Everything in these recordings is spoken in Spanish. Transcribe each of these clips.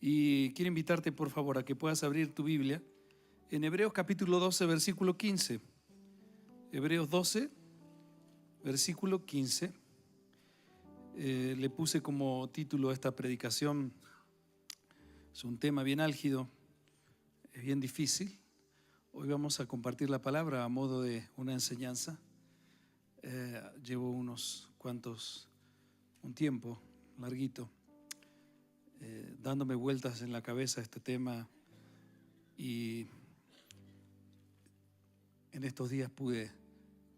Y quiero invitarte, por favor, a que puedas abrir tu Biblia en Hebreos capítulo 12, versículo 15. Hebreos 12, versículo 15. Le puse como título a esta predicación, es un tema bien álgido, es bien difícil. Hoy vamos a compartir la palabra a modo de una enseñanza. Llevo un tiempo larguito, dándome vueltas en la cabeza este tema, y en estos días pude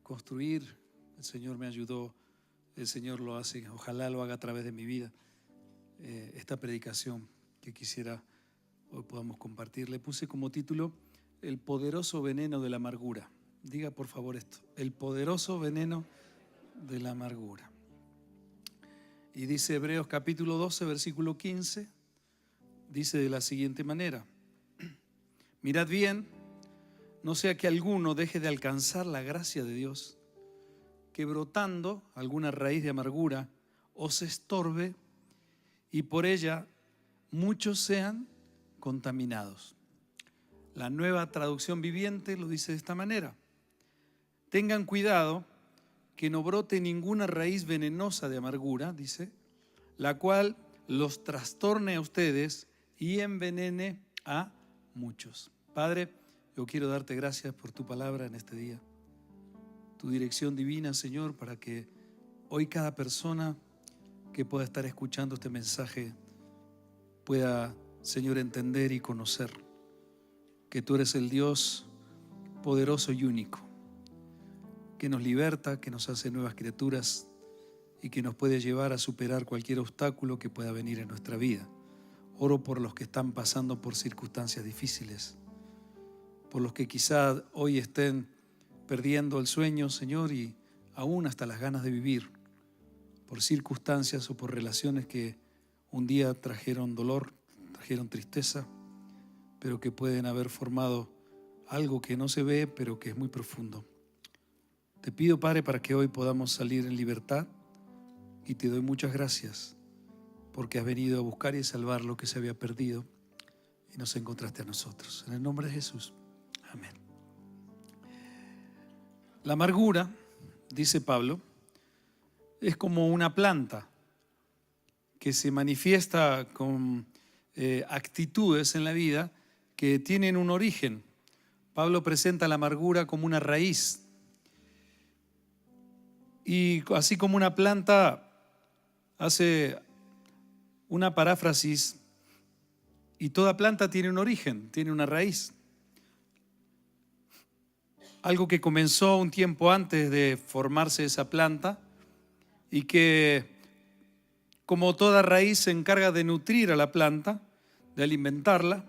construir. El Señor me ayudó, el Señor lo hace, ojalá lo haga a través de mi vida, esta predicación que quisiera hoy podamos compartir. Le puse como título: el poderoso veneno de la amargura. Diga por favor esto: el poderoso veneno de la amargura. Y dice Hebreos capítulo 12, versículo 15, dice de la siguiente manera: mirad bien, no sea que alguno deje de alcanzar la gracia de Dios, que brotando alguna raíz de amargura os estorbe y por ella muchos sean contaminados. La Nueva Traducción Viviente lo dice de esta manera: tengan cuidado que no brote ninguna raíz venenosa de amargura, dice, la cual los trastorne a ustedes y envenene a muchos. Padre, yo quiero darte gracias por tu palabra en este día, tu dirección divina, Señor, para que hoy cada persona que pueda estar escuchando este mensaje pueda, Señor, entender y conocer que tú eres el Dios poderoso y único, que nos liberta, que nos hace nuevas criaturas y que nos puede llevar a superar cualquier obstáculo que pueda venir en nuestra vida. Oro por los que están pasando por circunstancias difíciles, por los que quizá hoy estén perdiendo el sueño, Señor, y aún hasta las ganas de vivir, por circunstancias o por relaciones que un día trajeron dolor, trajeron tristeza, pero que pueden haber formado algo que no se ve, pero que es muy profundo. Te pido, Padre, para que hoy podamos salir en libertad, y te doy muchas gracias porque has venido a buscar y salvar lo que se había perdido y nos encontraste a nosotros. En el nombre de Jesús, amén. La amargura, dice Pablo, es como una planta que se manifiesta con actitudes en la vida que tienen un origen. Pablo presenta la amargura como una raíz. Y así como una planta hace una paráfrasis, y toda planta tiene un origen, tiene una raíz. Algo que comenzó un tiempo antes de formarse esa planta y que, como toda raíz, se encarga de nutrir a la planta, de alimentarla,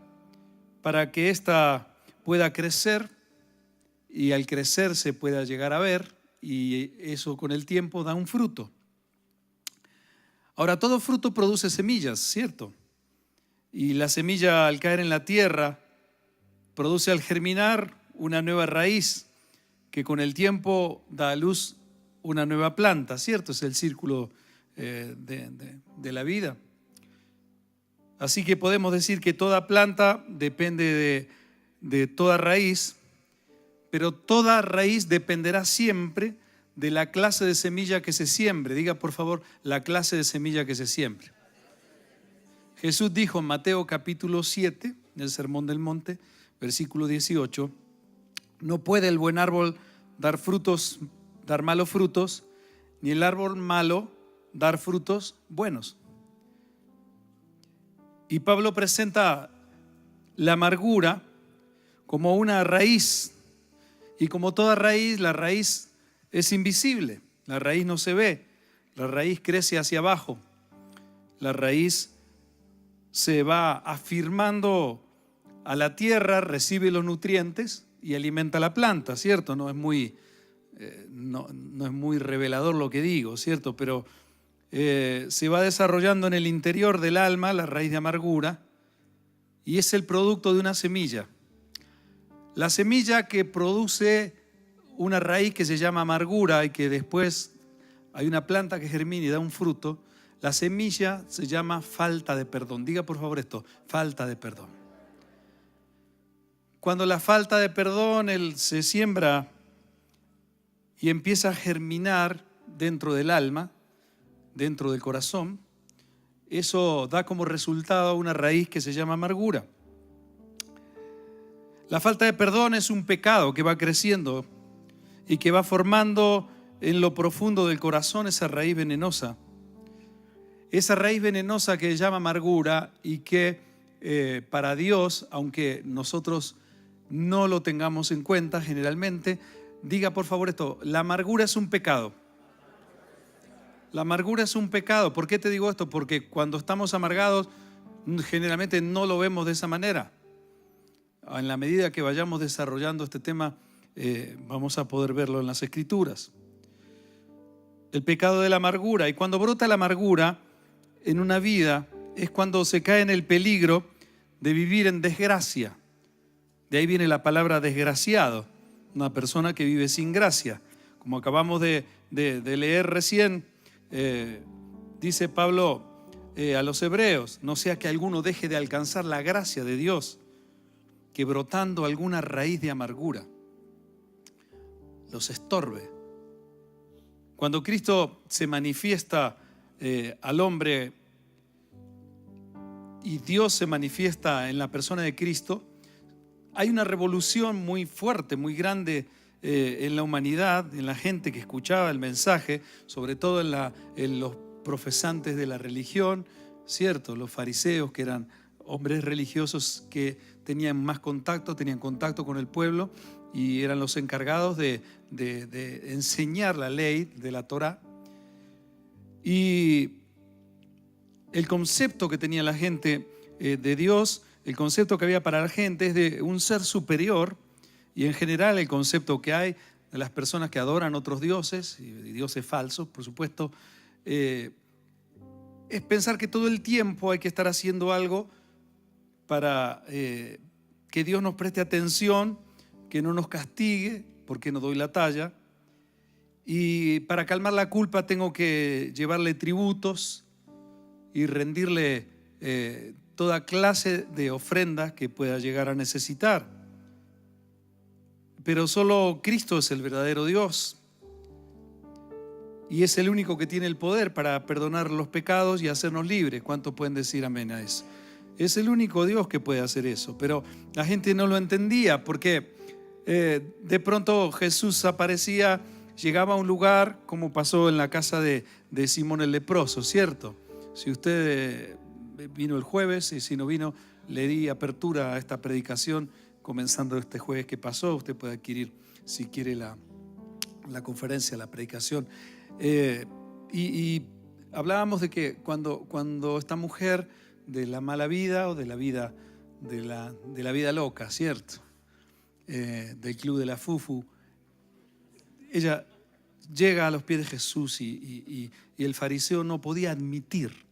para que ésta pueda crecer y al crecer se pueda llegar a ver, y eso con el tiempo da un fruto. Ahora, todo fruto produce semillas, ¿cierto? Y la semilla, al caer en la tierra, produce al germinar una nueva raíz que con el tiempo da a luz una nueva planta, ¿cierto? Es el círculo de la vida. Así que podemos decir que toda planta depende de toda raíz, pero toda raíz dependerá siempre de la clase de semilla que se siembre. Diga por favor, la clase de semilla que se siembre. Jesús dijo en Mateo capítulo 7, en el Sermón del Monte, versículo 18, no puede el buen árbol dar malos frutos, ni el árbol malo dar frutos buenos. Y Pablo presenta la amargura como una raíz. Y como toda raíz, la raíz es invisible, la raíz no se ve, la raíz crece hacia abajo, la raíz se va afirmando a la tierra, recibe los nutrientes y alimenta la planta, ¿cierto? No es muy revelador lo que digo, ¿cierto? Pero se va desarrollando en el interior del alma la raíz de amargura y es el producto de una semilla. La semilla que produce una raíz que se llama amargura y que después hay una planta que germina y da un fruto, La semilla se llama falta de perdón. Diga por favor esto, falta de perdón. Cuando la falta de perdón se siembra y empieza a germinar dentro del alma, dentro del corazón, eso da como resultado una raíz que se llama amargura. La falta de perdón es un pecado que va creciendo y que va formando en lo profundo del corazón esa raíz venenosa. Esa raíz venenosa que se llama amargura y que para Dios, aunque nosotros no lo tengamos en cuenta generalmente, diga por favor esto, la amargura es un pecado. La amargura es un pecado. ¿Por qué te digo esto? Porque cuando estamos amargados, generalmente no lo vemos de esa manera. En la medida que vayamos desarrollando este tema, vamos a poder verlo en las Escrituras. El pecado de la amargura. Y cuando brota la amargura en una vida, es cuando se cae en el peligro de vivir en desgracia. De ahí viene la palabra desgraciado, una persona que vive sin gracia. Como acabamos de leer recién, dice Pablo a los hebreos, no sea que alguno deje de alcanzar la gracia de Dios, que brotando alguna raíz de amargura los estorbe. Cuando Cristo se manifiesta al hombre y Dios se manifiesta en la persona de Cristo, hay una revolución muy fuerte, muy grande en la humanidad, en la gente que escuchaba el mensaje, sobre todo en los profesantes de la religión, ¿cierto? Los fariseos, que eran hombres religiosos que tenían más contacto, tenían contacto con el pueblo y eran los encargados de enseñar la ley de la Torá. Y el concepto que tenía la gente de Dios, el concepto que había para la gente es de un ser superior, y en general el concepto que hay de las personas que adoran otros dioses, y dioses falsos, por supuesto, es pensar que todo el tiempo hay que estar haciendo algo para que Dios nos preste atención, que no nos castigue porque no doy la talla, y para calmar la culpa tengo que llevarle tributos y rendirle toda clase de ofrendas que pueda llegar a necesitar. Pero solo Cristo es el verdadero Dios y es el único que tiene el poder para perdonar los pecados y hacernos libres. ¿Cuántos pueden decir amén a eso? Es el único Dios que puede hacer eso, pero la gente no lo entendía porque de pronto Jesús aparecía, llegaba a un lugar como pasó en la casa de Simón el leproso, ¿cierto? Si usted vino el jueves y si no vino, le di apertura a esta predicación comenzando este jueves que pasó. Usted puede adquirir, si quiere, la conferencia, la predicación. Y hablábamos de que cuando esta mujer de la mala vida o de la vida de la vida loca, ¿cierto? Del club de la Fufu, ella llega a los pies de Jesús y el fariseo no podía admitir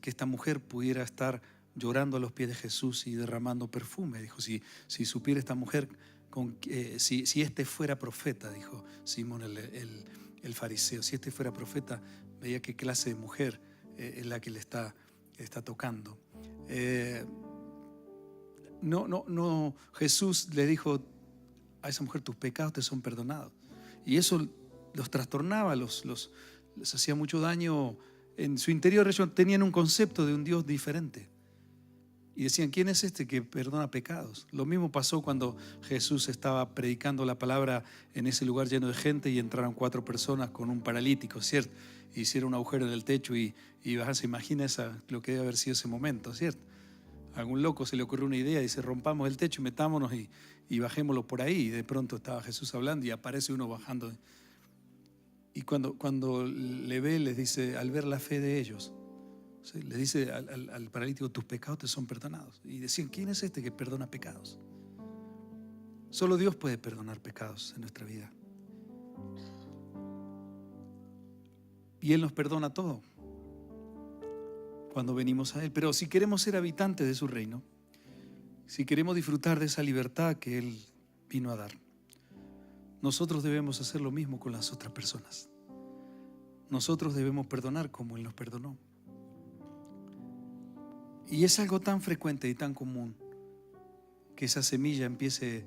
que esta mujer pudiera estar llorando a los pies de Jesús y derramando perfume. Dijo, si supiera esta mujer, si este fuera profeta, dijo Simón el fariseo, si este fuera profeta, veía qué clase de mujer es la que le está tocando. No, Jesús le dijo a esa mujer, tus pecados te son perdonados. Y eso los trastornaba, les hacía mucho daño. En su interior ellos tenían un concepto de un Dios diferente. Y decían, ¿quién es este que perdona pecados? Lo mismo pasó cuando Jesús estaba predicando la palabra en ese lugar lleno de gente y entraron 4 personas con un paralítico, ¿cierto? Hicieron un agujero en el techo y se imagina lo que debe haber sido ese momento, ¿cierto? A algún loco se le ocurrió una idea y dice, rompamos el techo y metámonos y bajémoslo por ahí. Y de pronto estaba Jesús hablando y aparece uno bajando. Y cuando le ve, les dice, al ver la fe de ellos, ¿sí? Le dice al paralítico, tus pecados te son perdonados. Y decían, ¿quién es este que perdona pecados? Solo Dios puede perdonar pecados en nuestra vida. Y Él nos perdona todo cuando venimos a Él. Pero si queremos ser habitantes de su reino, si queremos disfrutar de esa libertad que Él vino a dar, nosotros debemos hacer lo mismo con las otras personas. nosotros debemos perdonar como Él nos perdonó. Y es algo tan frecuente y tan común que esa semilla empiece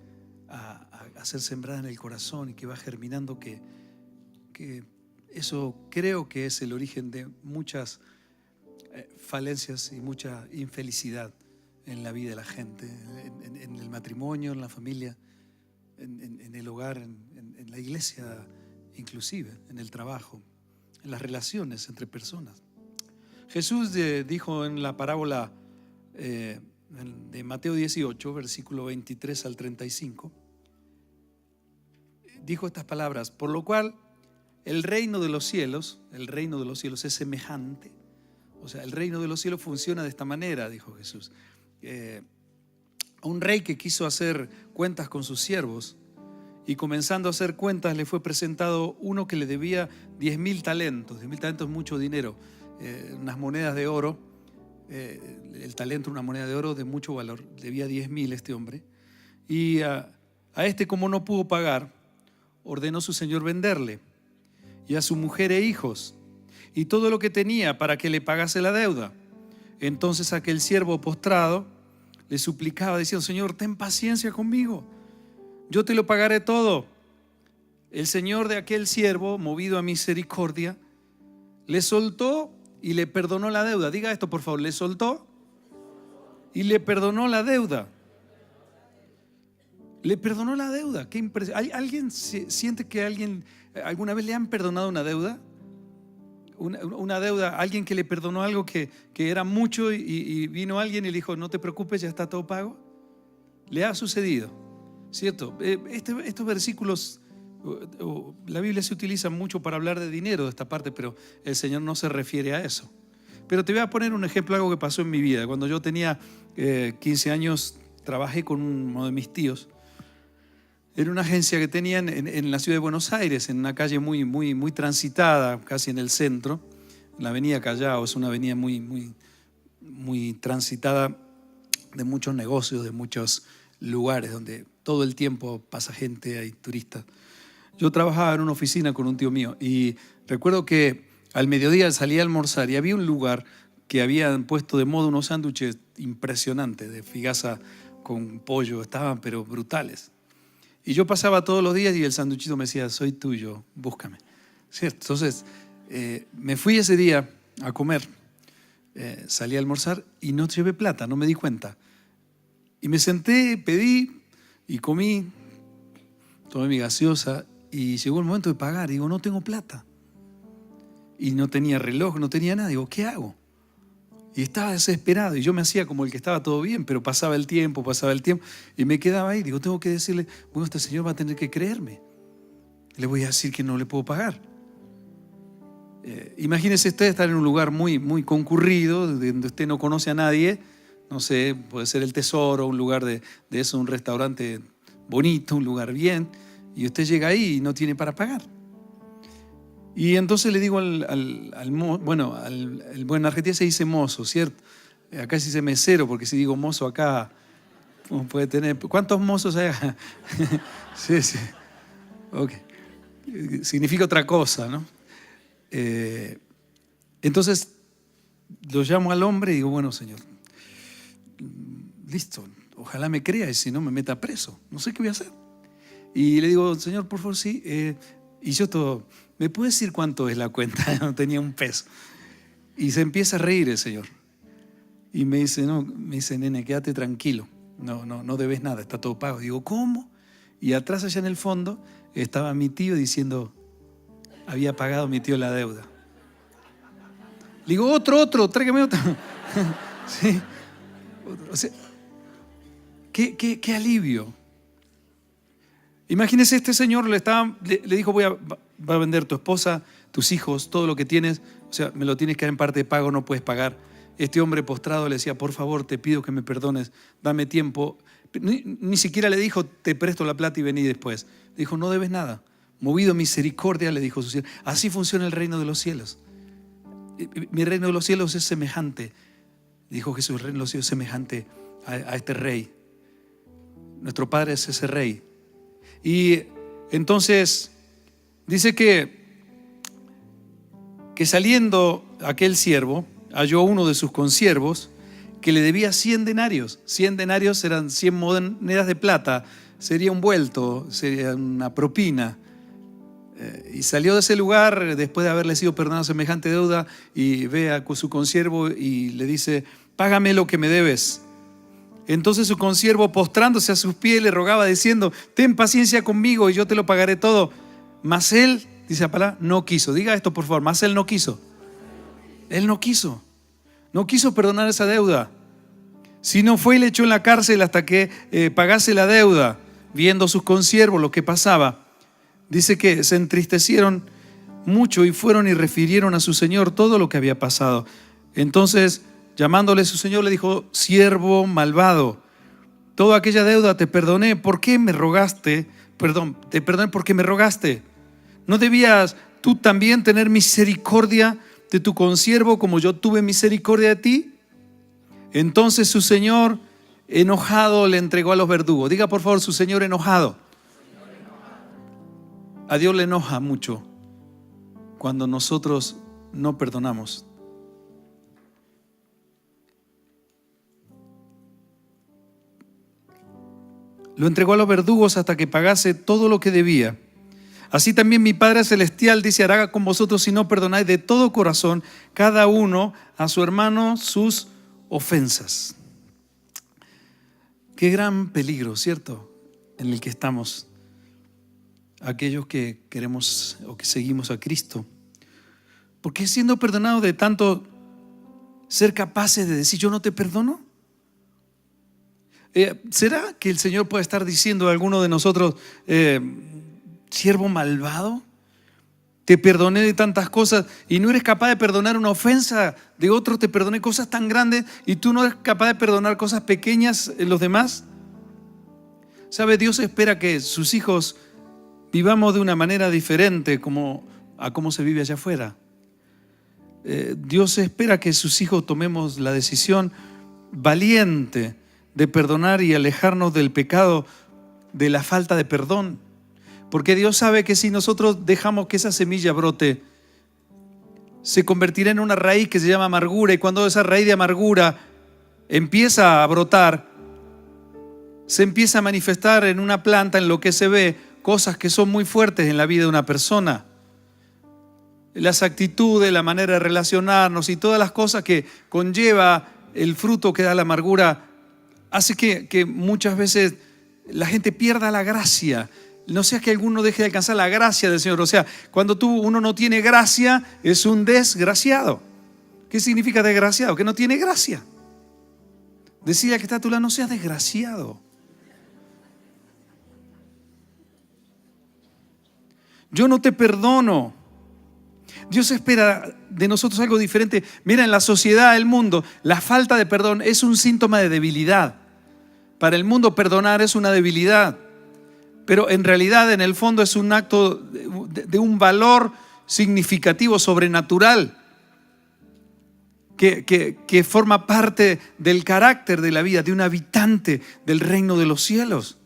a ser sembrada en el corazón y que va germinando, que eso creo que es el origen de muchas falencias y mucha infelicidad en la vida de la gente, en el matrimonio, en la familia, en el hogar, en la iglesia, inclusive en el trabajo, en las relaciones entre personas. Jesús dijo en la parábola de Mateo 18, versículo 23 al 35, dijo estas palabras: por lo cual el reino de los cielos es semejante. O sea, el reino de los cielos funciona de esta manera, dijo Jesús. Un rey que quiso hacer cuentas con sus siervos, y comenzando a hacer cuentas le fue presentado uno que le debía 10.000 talentos. 10.000 talentos es mucho dinero, unas monedas de oro. El talento, una moneda de oro de mucho valor. Debía 10.000 este hombre. Y a este, como no pudo pagar, ordenó su señor venderle, y a su mujer e hijos, y todo lo que tenía, para que le pagase la deuda. Entonces aquel siervo postrado le suplicaba diciendo: Señor, ten paciencia conmigo, yo te lo pagaré todo. El señor de aquel siervo, movido a misericordia, le soltó y le perdonó la deuda. Diga esto, por favor: le soltó y le perdonó la deuda. Le perdonó la deuda. Qué impresionante. ¿Alguien siente que alguna vez le han perdonado una deuda? Una deuda, alguien que le perdonó algo que era mucho, y vino alguien y le dijo: no te preocupes, ya está todo pago. Le ha sucedido, ¿cierto? Estos versículos, la Biblia se utiliza mucho para hablar de dinero, de esta parte, pero el Señor no se refiere a eso. Pero te voy a poner un ejemplo, algo que pasó en mi vida. Cuando yo tenía 15 años, trabajé con uno de mis tíos en una agencia que tenían en la ciudad de Buenos Aires, en una calle muy transitada, casi en el centro, la avenida Callao. Es una avenida muy transitada, de muchos negocios, de muchos lugares donde todo el tiempo pasa gente, hay turistas. Yo trabajaba en una oficina con un tío mío, y recuerdo que al mediodía salí a almorzar y había un lugar que habían puesto de moda unos sándwiches impresionantes de figaza con pollo, estaban pero brutales. Y yo pasaba todos los días y el sanduchito me decía: soy tuyo, búscame. ¿Cierto? Entonces me fui ese día a comer, salí a almorzar y no llevé plata, no me di cuenta. Y me senté, pedí y comí, tomé mi gaseosa, y llegó el momento de pagar. Digo: no tengo plata. Y no tenía reloj, no tenía nada. Digo: ¿qué hago? Y estaba desesperado, y yo me hacía como el que estaba todo bien, pero pasaba el tiempo, y me quedaba ahí. Digo: tengo que decirle, bueno, este señor va a tener que creerme. Le voy a decir que no le puedo pagar. Imagínese usted estar en un lugar muy concurrido, donde usted no conoce a nadie. No sé, puede ser el Tesoro, un lugar de eso, un restaurante bonito, un lugar bien, y usted llega ahí y no tiene para pagar. Y entonces le digo el buen argentino se dice mozo, ¿cierto? Acá se dice mesero, porque si digo mozo acá, puede tener... ¿Cuántos mozos hay acá? Sí. Ok. Significa otra cosa, ¿no? Entonces lo llamo al hombre y digo: bueno, señor, listo, ojalá me crea, y si no me meta preso, no sé qué voy a hacer. Y le digo: señor, por favor, sí. Y yo todo: ¿me puede decir cuánto es la cuenta? No tenía un peso. Y se empieza a reír el señor. Y me dice: nene, quédate tranquilo. No debes nada, está todo pago. Digo: ¿cómo? Y atrás, allá en el fondo, estaba mi tío diciendo: había pagado mi tío la deuda. Le digo: otro, tráigame otro. Sí. O sea, qué alivio. Imagínese, este señor le dijo: va a vender tu esposa, tus hijos, todo lo que tienes, o sea, me lo tienes que dar en parte de pago, no puedes pagar. Este hombre postrado le decía: por favor, te pido que me perdones, dame tiempo. Ni siquiera le dijo: te presto la plata y vení después. Le dijo: no debes nada. Movido a misericordia, le dijo su Señor. Así funciona el reino de los cielos. Mi reino de los cielos es semejante, dijo Jesús, el reino de los cielos es semejante a este rey. Nuestro Padre es ese rey. Y entonces dice que que saliendo aquel siervo, halló a uno de sus consiervos que le debía 100 denarios. 100 denarios eran 100 monedas de plata, sería un vuelto, sería una propina. Y salió de ese lugar después de haberle sido perdonado semejante deuda y ve a su consiervo y le dice: págame lo que me debes. Entonces su consiervo, postrándose a sus pies, le rogaba diciendo: ten paciencia conmigo y yo te lo pagaré todo. Mas él, dice la palabra, no quiso. Diga esto por favor, mas él no quiso. Él no quiso. No quiso perdonar esa deuda, sino fue y le echó en la cárcel hasta que pagase la deuda. Viendo sus consiervos lo que pasaba, dice que se entristecieron mucho y fueron y refirieron a su señor todo lo que había pasado. Entonces, llamándole su señor, le dijo: siervo malvado, toda aquella deuda te perdoné. ¿Por qué me rogaste? Te perdoné porque me rogaste. ¿No debías tú también tener misericordia de tu consiervo como yo tuve misericordia de ti? Entonces su señor, enojado, le entregó a los verdugos. Diga por favor, su señor enojado. A Dios le enoja mucho cuando nosotros no perdonamos. Lo entregó a los verdugos hasta que pagase todo lo que debía. Así también mi Padre Celestial, dice, hará con vosotros si no perdonáis de todo corazón cada uno a su hermano sus ofensas. Qué gran peligro, ¿cierto?, en el que estamos aquellos que queremos o que seguimos a Cristo. Porque siendo perdonados de tanto, ser capaces de decir: yo no te perdono. ¿Será que el Señor puede estar diciendo a alguno de nosotros: siervo malvado, te perdoné de tantas cosas y no eres capaz de perdonar una ofensa de otro? Te perdoné cosas tan grandes y tú no eres capaz de perdonar cosas pequeñas en los demás. ¿Sabe? Dios espera que sus hijos vivamos de una manera diferente a cómo se vive allá afuera. Dios espera que sus hijos tomemos la decisión valiente de perdonar y alejarnos del pecado, de la falta de perdón. Porque Dios sabe que si nosotros dejamos que esa semilla brote, se convertirá en una raíz que se llama amargura. Y cuando esa raíz de amargura empieza a brotar, se empieza a manifestar en una planta, en lo que se ve, cosas que son muy fuertes en la vida de una persona. Las actitudes, la manera de relacionarnos y todas las cosas que conlleva el fruto que da la amargura, hace que muchas veces la gente pierda la gracia. No sea que alguno deje de alcanzar la gracia del Señor. O sea, cuando uno no tiene gracia, es un desgraciado. ¿Qué significa desgraciado? Que no tiene gracia. Decía que está a tu lado: no seas desgraciado. Yo no te perdono. Dios espera de nosotros algo diferente. Mira, en la sociedad, el mundo, la falta de perdón es un síntoma de debilidad. Para el mundo, perdonar es una debilidad. Pero en realidad, en el fondo, es un acto de un valor significativo, sobrenatural, que forma parte del carácter de la vida de un habitante del reino de los cielos.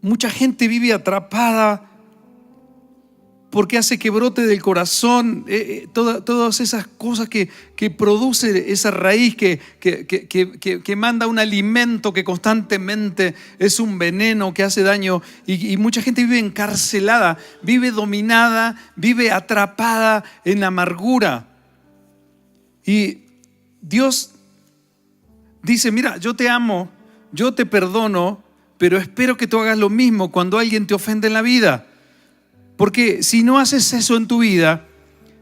Mucha gente vive atrapada porque hace que brote del corazón todas esas cosas que produce esa raíz que manda un alimento que constantemente es un veneno que hace daño. Y mucha gente vive encarcelada, vive dominada, vive atrapada en la amargura. Y Dios dice: mira, yo te amo, yo te perdono, pero espero que tú hagas lo mismo cuando alguien te ofende en la vida. Porque si no haces eso en tu vida,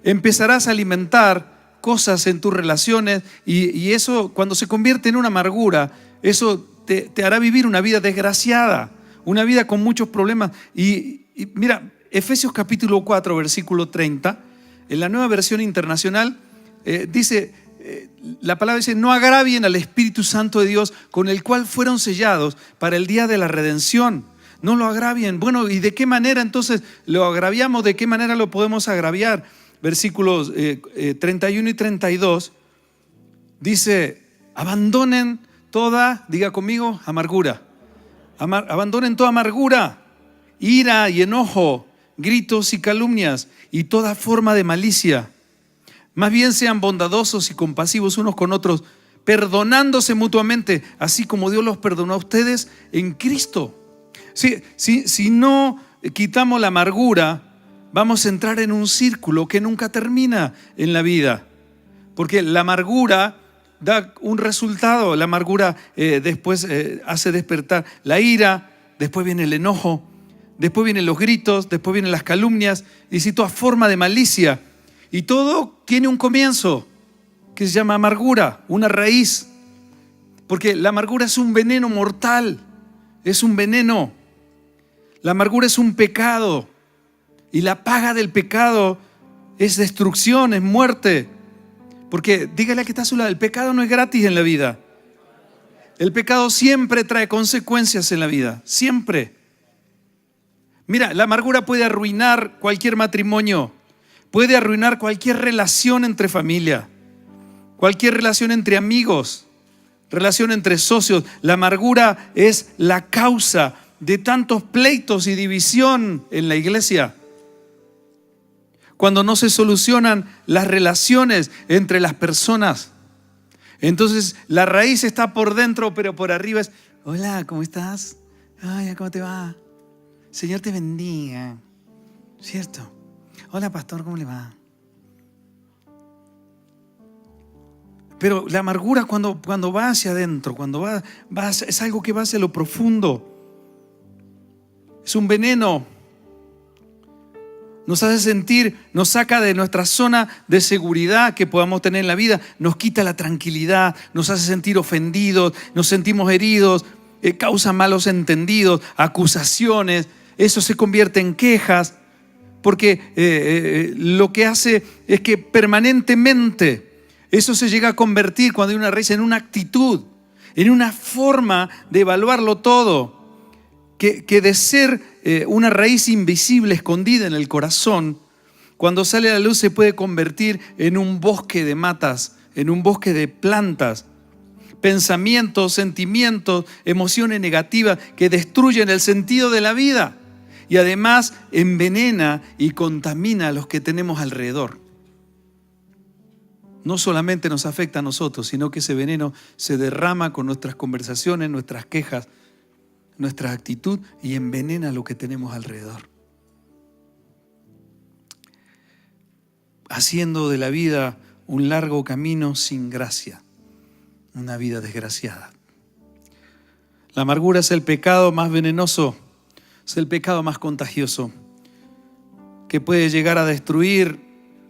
empezarás a alimentar cosas en tus relaciones y eso, cuando se convierte en una amargura, eso te hará vivir una vida desgraciada, una vida con muchos problemas. Y mira, Efesios capítulo 4, versículo 30, en la Nueva Versión Internacional, dice, la palabra dice: no agravien al Espíritu Santo de Dios, con el cual fueron sellados para el día de la redención. No lo agravien. Bueno, ¿y de qué manera entonces lo agraviamos? ¿De qué manera lo podemos agraviar? Versículos 31 y 32 dice: abandonen toda, diga conmigo, amargura. Abandonen toda amargura ira y enojo, gritos y calumnias y toda forma de malicia. Más bien sean bondadosos y compasivos unos con otros, perdonándose mutuamente, así como Dios los perdonó a ustedes en Cristo. Si no quitamos la amargura, vamos a entrar en un círculo que nunca termina en la vida. Porque la amargura da un resultado. La amargura después hace despertar la ira, después viene el enojo, después vienen los gritos, después vienen las calumnias, y si toda forma de malicia. Y todo tiene un comienzo que se llama amargura, una raíz. Porque la amargura es un veneno mortal, es un veneno. La amargura es un pecado y la paga del pecado es destrucción, es muerte. Porque dígale a que está a su lado, el pecado no es gratis en la vida. El pecado siempre trae consecuencias en la vida, siempre. Mira, la amargura puede arruinar cualquier matrimonio, puede arruinar cualquier relación entre familia, cualquier relación entre amigos, relación entre socios. La amargura es la causa de tantos pleitos y división en la iglesia. Cuando no se solucionan las relaciones entre las personas, entonces la raíz está por dentro, pero por arriba es: hola, ¿cómo estás? Ay, ¿cómo te va? Señor te bendiga. ¿Cierto? Hola, pastor, ¿cómo le va? Pero la amargura cuando va hacia adentro, es algo que va hacia lo profundo. Es un veneno. Nos hace sentir, nos saca de nuestra zona de seguridad que podamos tener en la vida, nos quita la tranquilidad, nos hace sentir ofendidos, nos sentimos heridos, causa malos entendidos, acusaciones. Eso se convierte en quejas, porque lo que hace es que permanentemente eso se llega a convertir, cuando hay una raíz, en una actitud, en una forma de evaluarlo todo, que de ser una raíz invisible, escondida en el corazón, cuando sale a la luz se puede convertir en un bosque de matas, en un bosque de plantas, pensamientos, sentimientos, emociones negativas que destruyen el sentido de la vida y además envenena y contamina a los que tenemos alrededor. No solamente nos afecta a nosotros, sino que ese veneno se derrama con nuestras conversaciones, nuestras quejas, nuestra actitud, y envenena lo que tenemos alrededor, haciendo de la vida un largo camino sin gracia, una vida desgraciada. La amargura es el pecado más venenoso, es el pecado más contagioso, que puede llegar a destruir,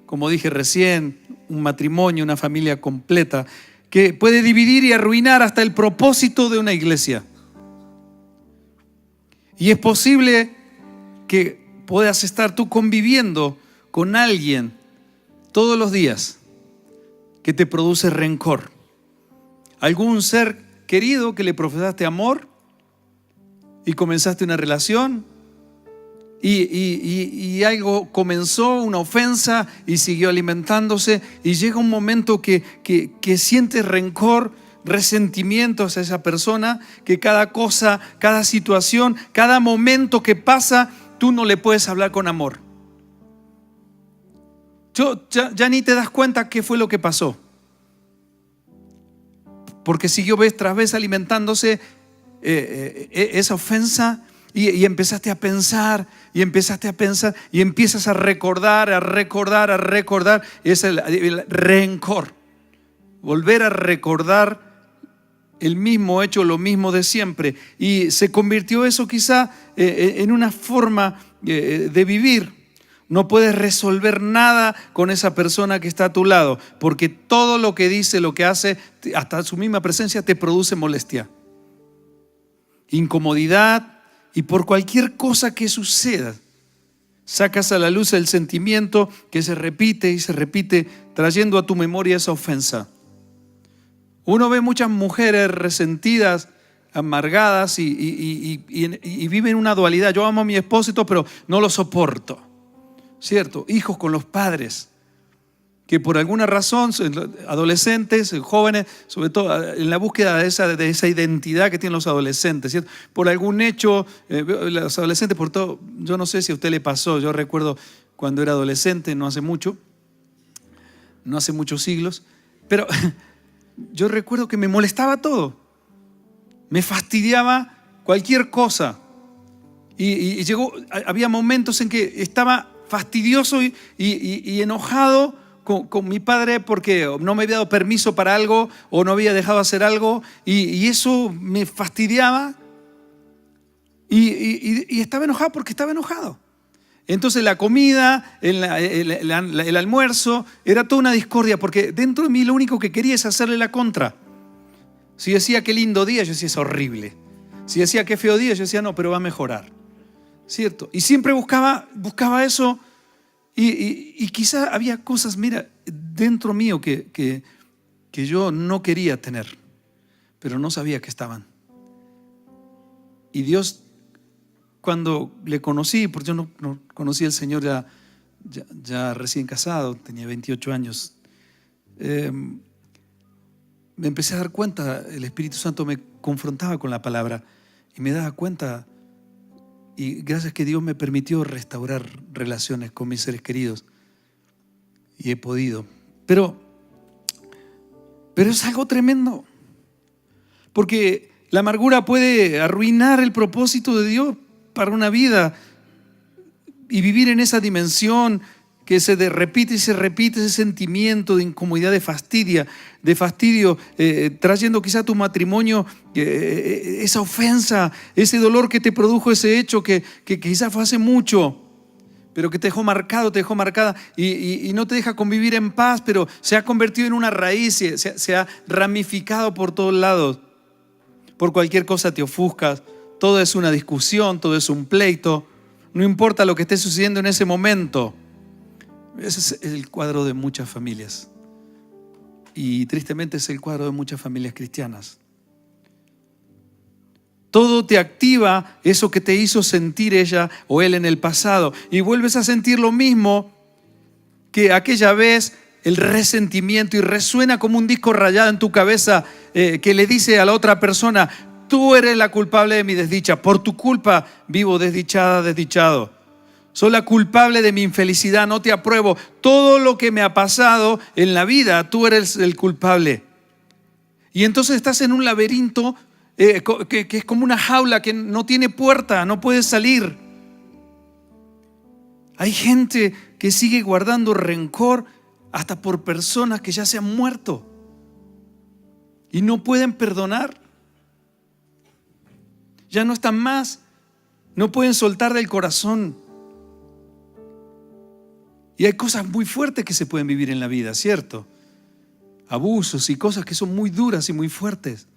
como dije recién, un matrimonio, una familia completa, que puede dividir y arruinar hasta el propósito de una iglesia. Y es posible que puedas estar tú conviviendo con alguien todos los días que te produce rencor. Algún ser querido que le profesaste amor y comenzaste una relación y algo comenzó, una ofensa, y siguió alimentándose, y llega un momento que sientes rencor, resentimiento hacia esa persona, que cada cosa, cada situación, cada momento que pasa, tú no le puedes hablar con amor. Ya ni te das cuenta qué fue lo que pasó, porque siguió vez tras vez alimentándose esa ofensa, y empezaste a pensar, y empiezas a recordar, es el rencor, volver a recordar el mismo hecho, lo mismo de siempre, y se convirtió eso quizá en una forma de vivir. No puedes resolver nada con esa persona que está a tu lado, porque todo lo que dice, lo que hace, hasta su misma presencia te produce molestia, incomodidad, y por cualquier cosa que suceda, sacas a la luz el sentimiento que se repite y se repite, trayendo a tu memoria esa ofensa. Uno ve muchas mujeres resentidas, amargadas, y viven una dualidad. Yo amo a mi esposo, pero no lo soporto, ¿cierto? Hijos con los padres, que por alguna razón, adolescentes, jóvenes, sobre todo en la búsqueda de esa identidad que tienen los adolescentes, ¿cierto? Por algún hecho, los adolescentes, por todo, yo no sé si a usted le pasó, yo recuerdo cuando era adolescente, no hace muchos siglos, pero yo recuerdo que me molestaba todo, me fastidiaba cualquier cosa. Y había momentos en que estaba fastidioso y enojado con mi padre porque no me había dado permiso para algo o no había dejado hacer algo y eso me fastidiaba y estaba enojado porque estaba enojado. Entonces la comida, el almuerzo, era toda una discordia porque dentro de mí lo único que quería es hacerle la contra. Si decía qué lindo día, yo decía es horrible. Si decía qué feo día, yo decía no, pero va a mejorar. ¿Cierto? Y siempre buscaba eso y quizá había cosas, mira, dentro mío que yo no quería tener, pero no sabía que estaban. Y Dios, cuando le conocí, porque yo no conocí al Señor ya recién casado, tenía 28 años, me empecé a dar cuenta, el Espíritu Santo me confrontaba con la palabra y me daba cuenta. Y gracias que Dios me permitió restaurar relaciones con mis seres queridos. Y he podido. Pero es algo tremendo. Porque la amargura puede arruinar el propósito de Dios para una vida. Y vivir en esa dimensión que se repite y se repite ese sentimiento de incomodidad, de fastidio, trayendo quizá a tu matrimonio esa ofensa, ese dolor que te produjo ese hecho que quizás fue hace mucho, pero que te dejó marcado, te dejó marcada y no te deja convivir en paz, pero se ha convertido en una raíz, se ha ramificado por todos lados. Por cualquier cosa te ofuscas, todo es una discusión, todo es un pleito, no importa lo que esté sucediendo en ese momento. Ese es el cuadro de muchas familias y tristemente es el cuadro de muchas familias cristianas. Todo te activa eso que te hizo sentir ella o él en el pasado y vuelves a sentir lo mismo que aquella vez, el resentimiento, y resuena como un disco rayado en tu cabeza que le dice a la otra persona: tú eres la culpable de mi desdicha, por tu culpa vivo desdichada, desdichado. Soy la culpable de mi infelicidad, no te apruebo. Todo lo que me ha pasado en la vida, tú eres el culpable. Y entonces estás en un laberinto que es como una jaula que no tiene puerta, no puedes salir. Hay gente que sigue guardando rencor hasta por personas que ya se han muerto y no pueden perdonar. Ya no están más, no pueden soltar del corazón. Y hay cosas muy fuertes que se pueden vivir en la vida, ¿cierto? Abusos y cosas que son muy duras y muy fuertes.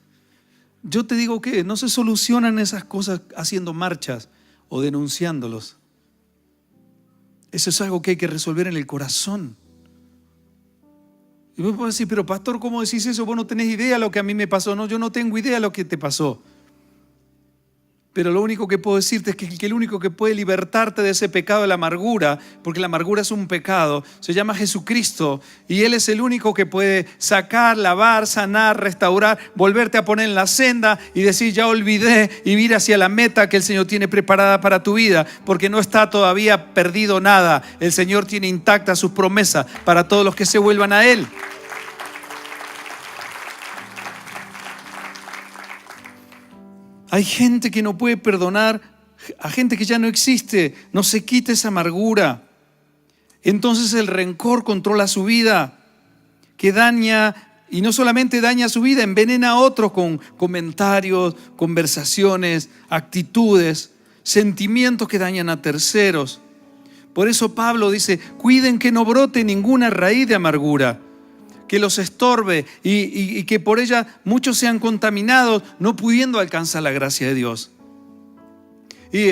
Yo te digo que no se solucionan esas cosas haciendo marchas o denunciándolos. Eso es algo que hay que resolver en el corazón. Y vos podés decir, pero pastor, ¿cómo decís eso? Vos no tenés idea de lo que a mí me pasó. No, yo no tengo idea de lo que te pasó. Pero lo único que puedo decirte es que el único que puede libertarte de ese pecado de la amargura, porque la amargura es un pecado, se llama Jesucristo. Y Él es el único que puede sacar, lavar, sanar, restaurar, volverte a poner en la senda y decir: ya olvidé, y ir hacia la meta que el Señor tiene preparada para tu vida. Porque no está todavía perdido nada. El Señor tiene intactas sus promesas para todos los que se vuelvan a Él. Hay gente que no puede perdonar a gente que ya no existe, no se quita esa amargura. Entonces el rencor controla su vida, que daña, y no solamente daña su vida, envenena a otros con comentarios, conversaciones, actitudes, sentimientos que dañan a terceros. Por eso Pablo dice: cuiden que no brote ninguna raíz de amargura que los estorbe y que por ella muchos sean contaminados, no pudiendo alcanzar la gracia de Dios. Y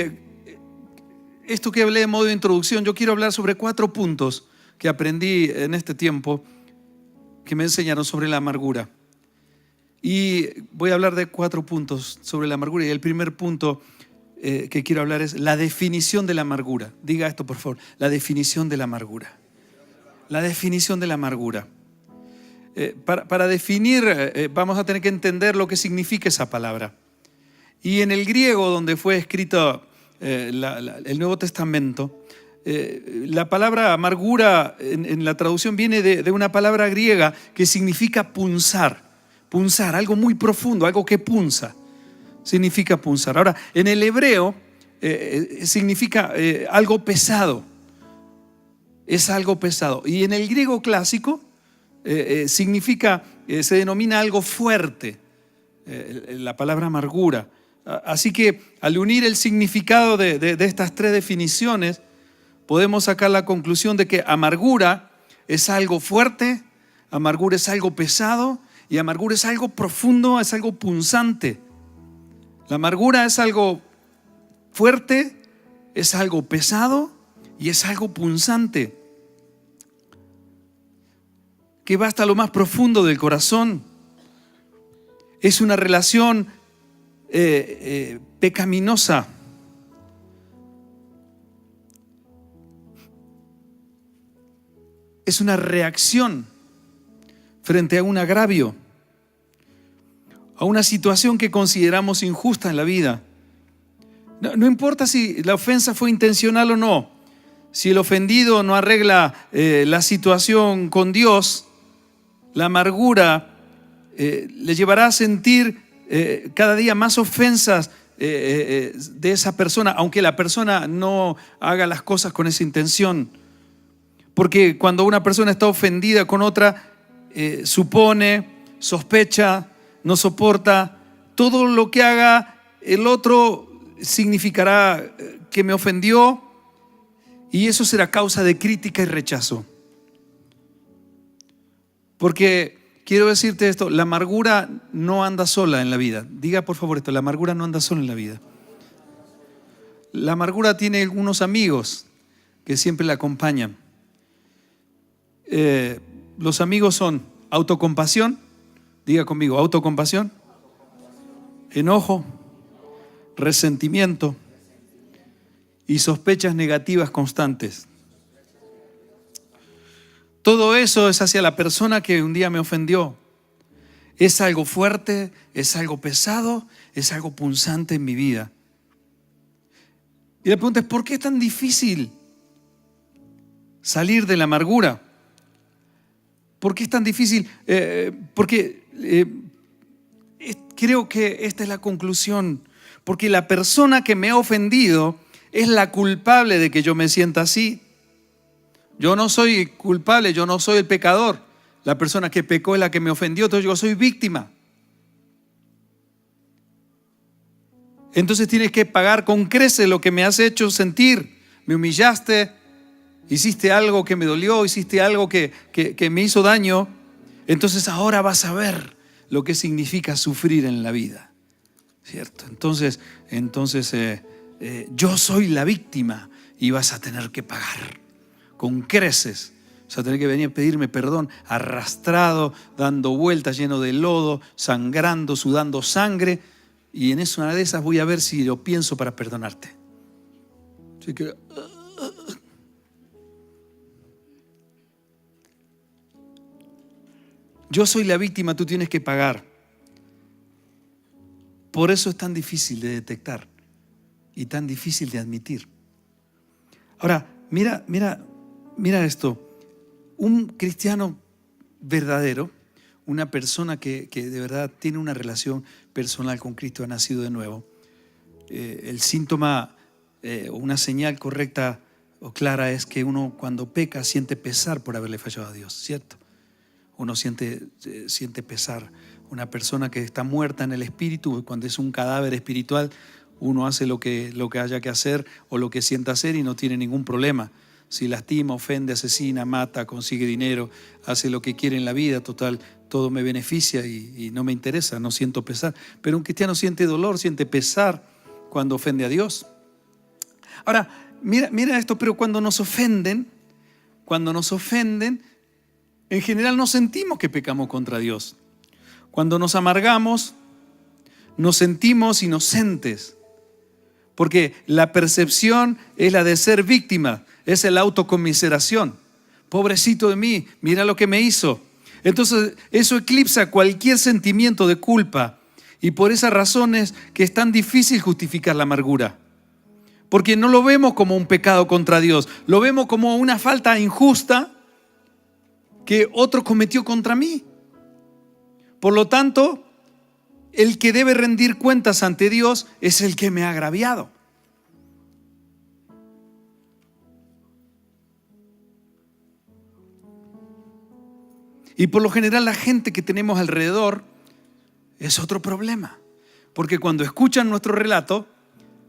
esto que hablé de modo de introducción, yo quiero hablar sobre 4 puntos que aprendí en este tiempo que me enseñaron sobre la amargura. Y voy a hablar de 4 puntos sobre la amargura. Y el primer punto que quiero hablar es la definición de la amargura. Diga esto, por favor: la definición de la amargura. la definición de la amargura. Para definir, vamos a tener que entender lo que significa esa palabra. Y en el griego, donde fue escrito el Nuevo Testamento, la palabra amargura en la traducción viene de una palabra griega que significa punzar. Punzar, algo muy profundo, algo que punza. Significa punzar. Ahora, en el hebreo significa algo pesado. Es algo pesado. Y en el griego clásico significa, se denomina algo fuerte, la palabra amargura. Así que al unir el significado de estas tres definiciones, podemos sacar la conclusión de que amargura es algo fuerte, amargura es algo pesado y amargura es algo profundo, es algo punzante. La amargura es algo fuerte, es algo pesado y es algo punzante, que va hasta lo más profundo del corazón. Es una relación pecaminosa. Es una reacción frente a un agravio, a una situación que consideramos injusta en la vida. No importa si la ofensa fue intencional o no, si el ofendido no arregla la situación con Dios, la amargura le llevará a sentir cada día más ofensas de esa persona, aunque la persona no haga las cosas con esa intención. Porque cuando una persona está ofendida con otra, supone, sospecha, no soporta. Todo lo que haga el otro significará que me ofendió, y eso será causa de crítica y rechazo. Porque quiero decirte esto, la amargura no anda sola en la vida. Diga por favor esto, la amargura no anda sola en la vida. La amargura tiene algunos amigos que siempre la acompañan. Los amigos son autocompasión, diga conmigo, autocompasión, enojo, resentimiento y sospechas negativas constantes. Todo eso es hacia la persona que un día me ofendió. Es algo fuerte, es algo pesado, es algo punzante en mi vida. Y la pregunta es, ¿por qué es tan difícil salir de la amargura? ¿Por qué es tan difícil? Porque creo que esta es la conclusión. Porque la persona que me ha ofendido es la culpable de que yo me sienta así. Yo no soy culpable, yo no soy el pecador. La persona que pecó es la que me ofendió, entonces yo soy víctima. Entonces tienes que pagar con creces lo que me has hecho sentir. Me humillaste, hiciste algo que me dolió, hiciste algo que me hizo daño. Entonces ahora vas a ver lo que significa sufrir en la vida, ¿cierto? Entonces yo soy la víctima y vas a tener que pagar con creces. Vas a tener que venir a pedirme perdón, arrastrado, dando vueltas, lleno de lodo, sangrando, sudando sangre. Y en una de esas voy a ver si lo pienso para perdonarte. Así que yo soy la víctima, tú tienes que pagar. Por eso es tan difícil de detectar y tan difícil de admitir. Ahora, mira esto. Un cristiano verdadero, una persona que de verdad tiene una relación personal con Cristo, ha nacido de nuevo. El síntoma, una señal correcta o clara es que uno cuando peca siente pesar por haberle fallado a Dios, ¿cierto? Uno siente pesar. Una persona que está muerta en el espíritu, cuando es un cadáver espiritual, uno hace lo que haya que hacer o lo que sienta hacer y no tiene ningún problema. Si lastima, ofende, asesina, mata, consigue dinero, hace lo que quiere en la vida, total, todo me beneficia y no me interesa, no siento pesar. Pero un cristiano siente dolor, siente pesar cuando ofende a Dios. Ahora, mira esto, pero cuando nos ofenden, en general no sentimos que pecamos contra Dios. Cuando nos amargamos, nos sentimos inocentes, porque la percepción es la de ser víctima, es la autocomiseración. Pobrecito de mí, mira lo que me hizo. Entonces eso eclipsa cualquier sentimiento de culpa. Y por esas razones que es tan difícil justificar la amargura. Porque no lo vemos como un pecado contra Dios, lo vemos como una falta injusta que otro cometió contra mí. Por lo tanto, el que debe rendir cuentas ante Dios es el que me ha agraviado. Y por lo general la gente que tenemos alrededor es otro problema. Porque cuando escuchan nuestro relato,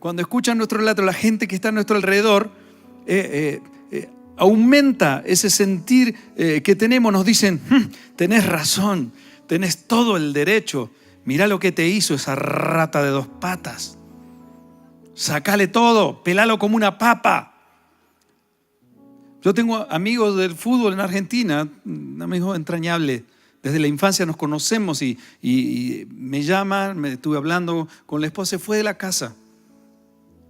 la gente que está a nuestro alrededor aumenta ese sentir que tenemos. Nos dicen, tenés razón, tenés todo el derecho. Mirá lo que te hizo esa rata de 2 patas. Sacale todo, pelalo como una papa. Yo tengo amigos del fútbol en Argentina, amigos entrañables. Desde la infancia nos conocemos y me llaman, me estuve hablando con la esposa, se fue de la casa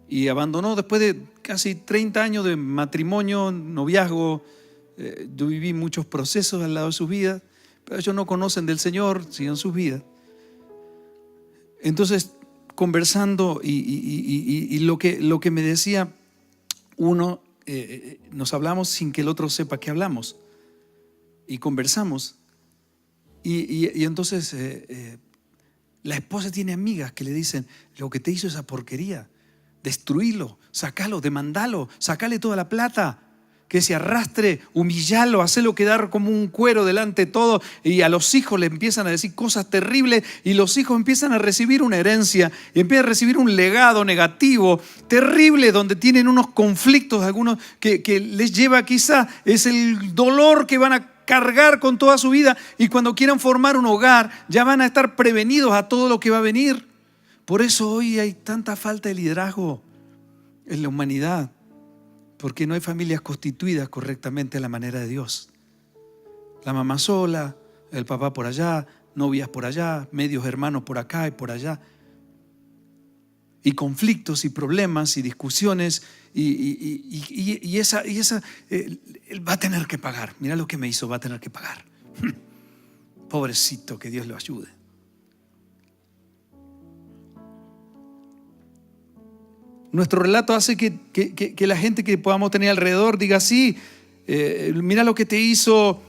y abandonó después de casi 30 años de matrimonio, noviazgo. Yo viví muchos procesos al lado de sus vidas, pero ellos no conocen del Señor, siguen sus vidas. Entonces, conversando y lo que me decía uno, nos hablamos sin que el otro sepa que hablamos y conversamos. Y entonces la esposa tiene amigas que le dicen, lo que te hizo esa porquería, destruílo, sacalo, demandalo, sacale toda la plata, que se arrastre, humillalo, hacelo quedar como un cuero delante de todo. Y a los hijos le empiezan a decir cosas terribles y los hijos empiezan a recibir una herencia y empiezan a recibir un legado negativo, terrible, donde tienen unos conflictos, algunos que les lleva quizá, es el dolor que van a cargar con toda su vida, y cuando quieran formar un hogar ya van a estar prevenidos a todo lo que va a venir. Por eso hoy hay tanta falta de liderazgo en la humanidad, porque no hay familias constituidas correctamente a la manera de Dios. La mamá sola, el papá por allá, novias por allá, medios hermanos por acá y por allá, y conflictos y problemas y discusiones y esa él va a tener que pagar. Mira lo que me hizo, va a tener que pagar. Pobrecito, que Dios lo ayude. Nuestro relato hace que la gente que podamos tener alrededor diga, sí, mira lo que te hizo,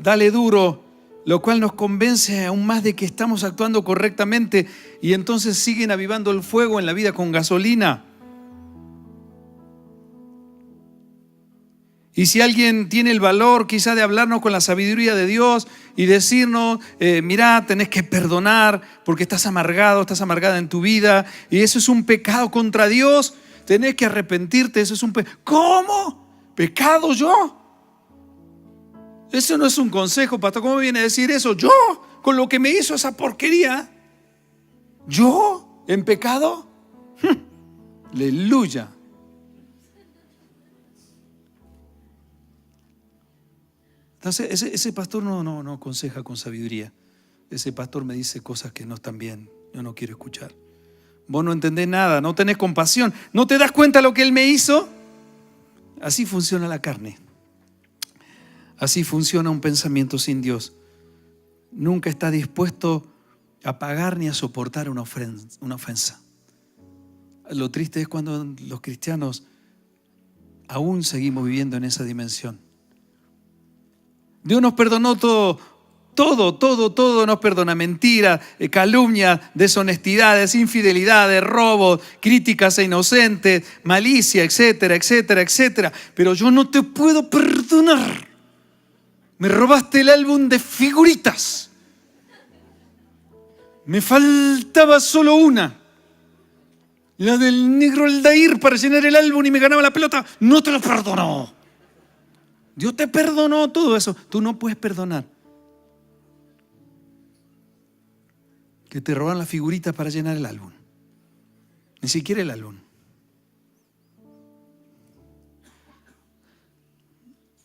dale duro, lo cual nos convence aún más de que estamos actuando correctamente, y entonces siguen avivando el fuego en la vida con gasolina. Y si alguien tiene el valor quizá de hablarnos con la sabiduría de Dios y decirnos, mirá, tenés que perdonar porque estás amargado, estás amargada en tu vida y eso es un pecado contra Dios, tenés que arrepentirte, eso es un pecado. ¿Cómo? ¿Pecado yo? Eso no es un consejo, pastor. ¿Cómo viene a decir eso? ¿Yo? ¿Con lo que me hizo esa porquería? ¿Yo? ¿En pecado? Aleluya. Entonces ese pastor no aconseja con sabiduría. Ese pastor me dice cosas que no están bien. Yo no quiero escuchar. Vos no entendés nada, no tenés compasión, no te das cuenta de lo que Él me hizo. Así funciona la carne. Así funciona un pensamiento sin Dios. Nunca está dispuesto a pagar ni a soportar una ofensa. Lo triste es cuando los cristianos aún seguimos viviendo en esa dimensión. Dios nos perdonó todo nos perdona. Mentiras, calumnias, deshonestidades, infidelidades, robos, críticas a inocentes, malicia, etcétera, etcétera, etcétera. Pero yo no te puedo perdonar. Me robaste el álbum de figuritas. Me faltaba solo una. La del negro Aldair para llenar el álbum y me ganaba la pelota. No te lo perdono. Dios te perdonó todo eso. Tú no puedes perdonar que te roban las figuritas para llenar el álbum. Ni siquiera el álbum.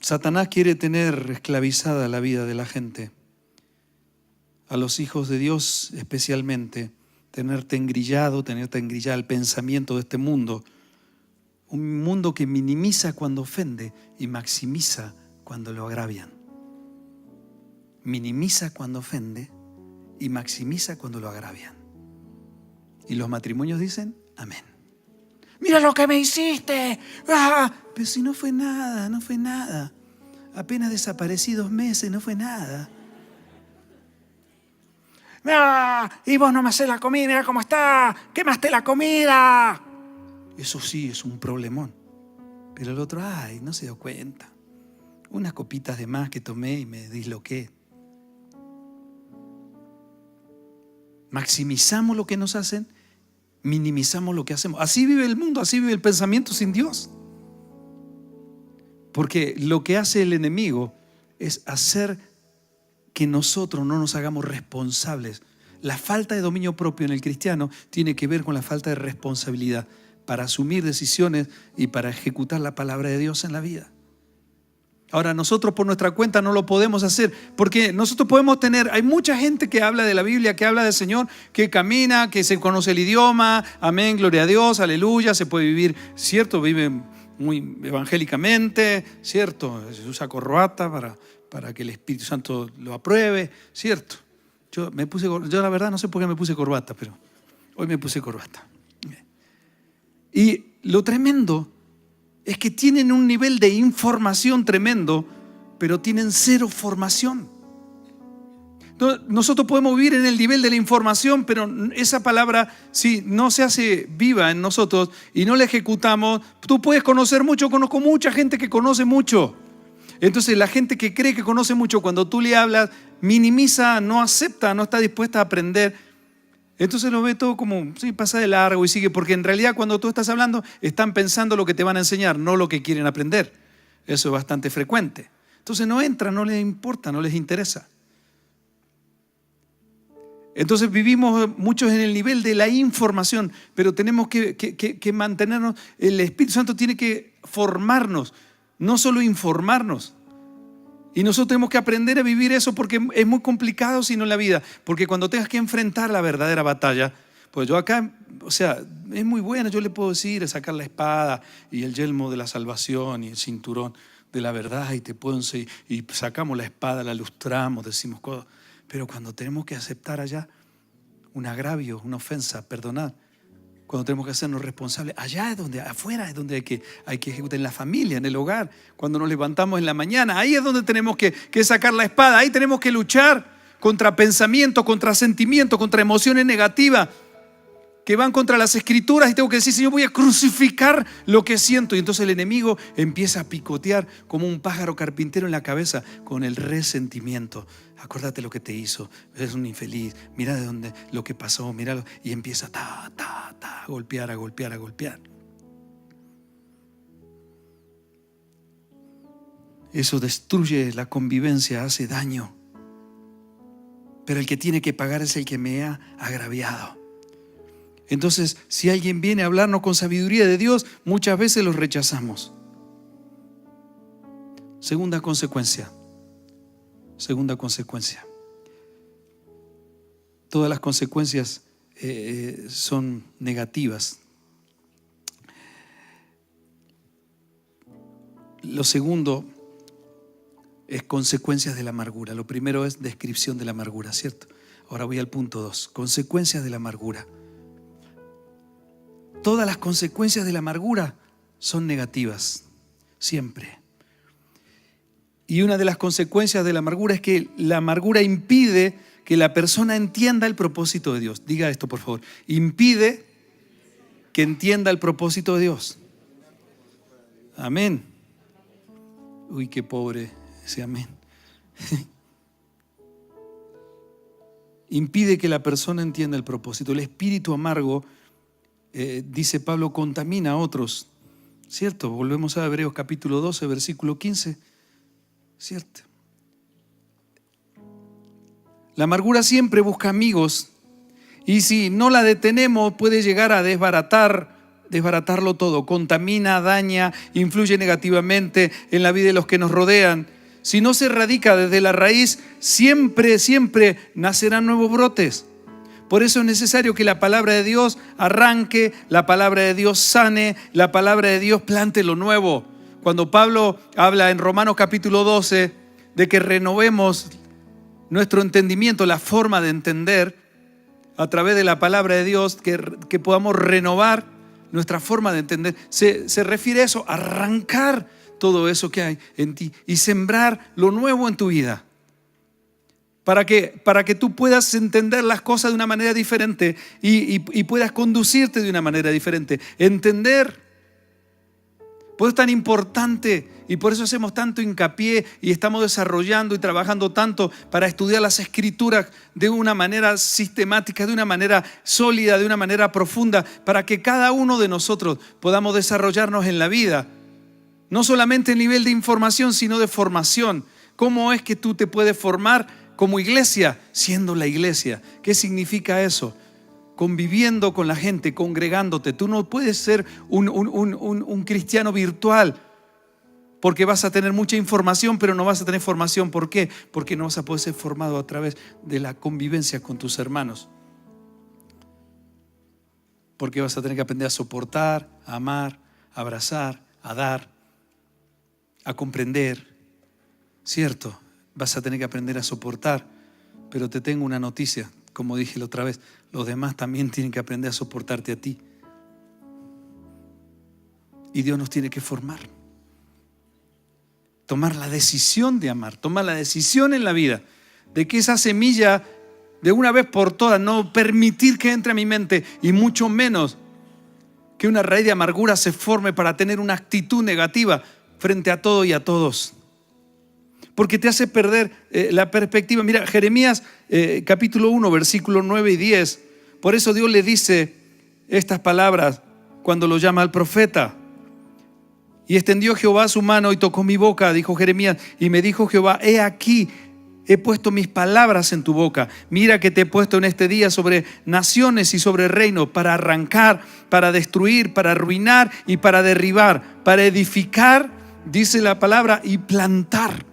Satanás quiere tener esclavizada la vida de la gente. A los hijos de Dios especialmente. Tenerte engrillado el pensamiento de este mundo. Un mundo que minimiza cuando ofende y maximiza cuando lo agravian. Minimiza cuando ofende y maximiza cuando lo agravian. Y los matrimonios dicen, amén. Mira lo que me hiciste. ¡Ah! Pero si no fue nada, no fue nada. Apenas desaparecí 2 meses, no fue nada. ¡Ah! Y vos no me hacés la comida, mira cómo está. Quemaste la comida. Eso sí es un problemón. Pero el otro, ay, no se dio cuenta. Unas copitas de más que tomé y me disloqué. Maximizamos lo que nos hacen, minimizamos lo que hacemos. Así vive el mundo, así vive el pensamiento sin Dios. Porque lo que hace el enemigo es hacer que nosotros no nos hagamos responsables. La falta de dominio propio en el cristiano tiene que ver con la falta de responsabilidad para asumir decisiones y para ejecutar la palabra de Dios en la vida. Ahora, nosotros por nuestra cuenta no lo podemos hacer, porque nosotros podemos tener, hay mucha gente que habla de la Biblia, que habla del Señor, que camina, que se conoce el idioma, amén, gloria a Dios, aleluya, se puede vivir, cierto, vive muy evangélicamente, cierto, se usa corbata para que el Espíritu Santo lo apruebe, cierto. Yo la verdad no sé por qué me puse corbata, pero hoy me puse corbata. Y lo tremendo es que tienen un nivel de información tremendo, pero tienen cero formación. Nosotros podemos vivir en el nivel de la información, pero esa palabra, si no se hace viva en nosotros y no la ejecutamos, tú puedes conocer mucho. Conozco mucha gente que conoce mucho. Entonces la gente que cree que conoce mucho, cuando tú le hablas, minimiza, no acepta, no está dispuesta a aprender. Entonces lo ve todo como, sí, pasa de largo y sigue, porque en realidad cuando tú estás hablando, están pensando lo que te van a enseñar, no lo que quieren aprender. Eso es bastante frecuente. Entonces no entran, no les importa, no les interesa. Entonces vivimos muchos en el nivel de la información, pero tenemos que mantenernos. El Espíritu Santo tiene que formarnos, no solo informarnos. Y nosotros tenemos que aprender a vivir eso, porque es muy complicado si no en la vida. Porque cuando tengas que enfrentar la verdadera batalla, pues yo acá, o sea, es muy bueno, yo le puedo decir, sacar la espada y el yelmo de la salvación y el cinturón de la verdad, y te puedo enseñar, y sacamos la espada, la lustramos, decimos cosas. Pero cuando tenemos que aceptar allá un agravio, una ofensa, perdonar, cuando tenemos que hacernos responsables, allá es donde, afuera es donde hay que ejecutar, en la familia, en el hogar, cuando nos levantamos en la mañana, ahí es donde tenemos que sacar la espada, ahí tenemos que luchar contra pensamientos, contra sentimientos, contra emociones negativas que van contra las escrituras, y tengo que decir, Señor, voy a crucificar lo que siento. Y entonces el enemigo empieza a picotear como un pájaro carpintero en la cabeza con el resentimiento. Acuérdate lo que te hizo, eres un infeliz, mira de dónde, lo que pasó, míralo, y empieza a golpear, a golpear, a golpear. Eso destruye la convivencia, hace daño. Pero el que tiene que pagar es el que me ha agraviado. Entonces, si alguien viene a hablarnos con sabiduría de Dios, muchas veces los rechazamos. Segunda consecuencia. Todas las consecuencias son negativas. Lo segundo es consecuencias de la amargura. Lo primero es descripción de la amargura, ¿cierto? Ahora voy al punto 2. Consecuencias de la amargura. Todas las consecuencias de la amargura son negativas, siempre. Y una de las consecuencias de la amargura es que la amargura impide que la persona entienda el propósito de Dios. Diga esto, por favor. Impide que entienda el propósito de Dios. Amén. Uy, qué pobre ese amén. Impide que la persona entienda el propósito. El espíritu amargo, dice Pablo, contamina a otros, ¿cierto? Volvemos a Hebreos capítulo 12, versículo 15, ¿cierto? La amargura siempre busca amigos, y si no la detenemos puede llegar a desbaratarlo todo. Contamina, daña, influye negativamente en la vida de los que nos rodean. Si no se erradica desde la raíz, siempre nacerán nuevos brotes. Por eso es necesario que la palabra de Dios arranque, la palabra de Dios sane, la palabra de Dios plante lo nuevo. cuando Pablo habla en Romanos capítulo 12 de que renovemos nuestro entendimiento, la forma de entender a través de la palabra de Dios, que podamos renovar nuestra forma de entender, se refiere a eso, arrancar todo eso que hay en ti y sembrar lo nuevo en tu vida. Para que tú puedas entender las cosas de una manera diferente y puedas conducirte de una manera diferente. Entender. Por eso es tan importante y por eso hacemos tanto hincapié y estamos desarrollando y trabajando tanto para estudiar las Escrituras de una manera sistemática, de una manera sólida, de una manera profunda, para que cada uno de nosotros podamos desarrollarnos en la vida. No solamente a nivel de información, sino de formación. ¿Cómo es que tú te puedes formar como iglesia? Siendo la iglesia. ¿Qué significa eso? Conviviendo con la gente, congregándote. Tú no puedes ser un cristiano virtual porque vas a tener mucha información, pero no vas a tener formación. ¿Por qué? Porque no vas a poder ser formado a través de la convivencia con tus hermanos. Porque vas a tener que aprender a soportar, a amar, a abrazar, a dar, a comprender. ¿Cierto? Vas a tener que aprender a soportar. Pero te tengo una noticia, como dije la otra vez. Los demás también tienen que aprender a soportarte a ti. Y Dios nos tiene que formar. Tomar la decisión de amar, tomar la decisión en la vida de que esa semilla de una vez por todas no permitir que entre a mi mente y mucho menos que una raíz de amargura se forme para tener una actitud negativa frente a todo y a todos. Porque te hace perder la perspectiva. Mira, Jeremías capítulo 1, versículos 9 y 10. Por eso Dios le dice estas palabras cuando lo llama al profeta. Y extendió Jehová su mano y tocó mi boca, dijo Jeremías, y me dijo Jehová, he aquí, he puesto mis palabras en tu boca. Mira que te he puesto en este día sobre naciones y sobre reinos, para arrancar, para destruir, para arruinar y para derribar, para edificar, dice la palabra, y plantar.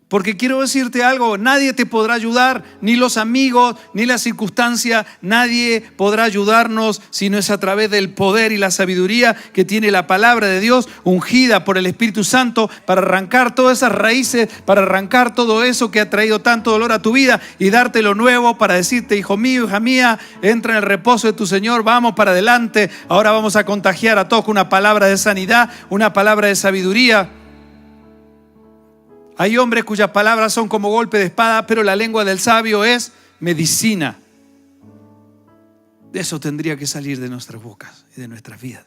Porque quiero decirte algo, nadie te podrá ayudar, ni los amigos, ni la circunstancia, nadie podrá ayudarnos si no es a través del poder y la sabiduría que tiene la palabra de Dios, ungida por el Espíritu Santo, para arrancar todas esas raíces, para arrancar todo eso que ha traído tanto dolor a tu vida y darte lo nuevo, para decirte, hijo mío, hija mía, entra en el reposo de tu Señor, vamos para adelante, ahora vamos a contagiar a todos con una palabra de sanidad, una palabra de sabiduría. Hay hombres cuyas palabras son como golpe de espada, pero la lengua del sabio es medicina. Eso tendría que salir de nuestras bocas y de nuestras vidas.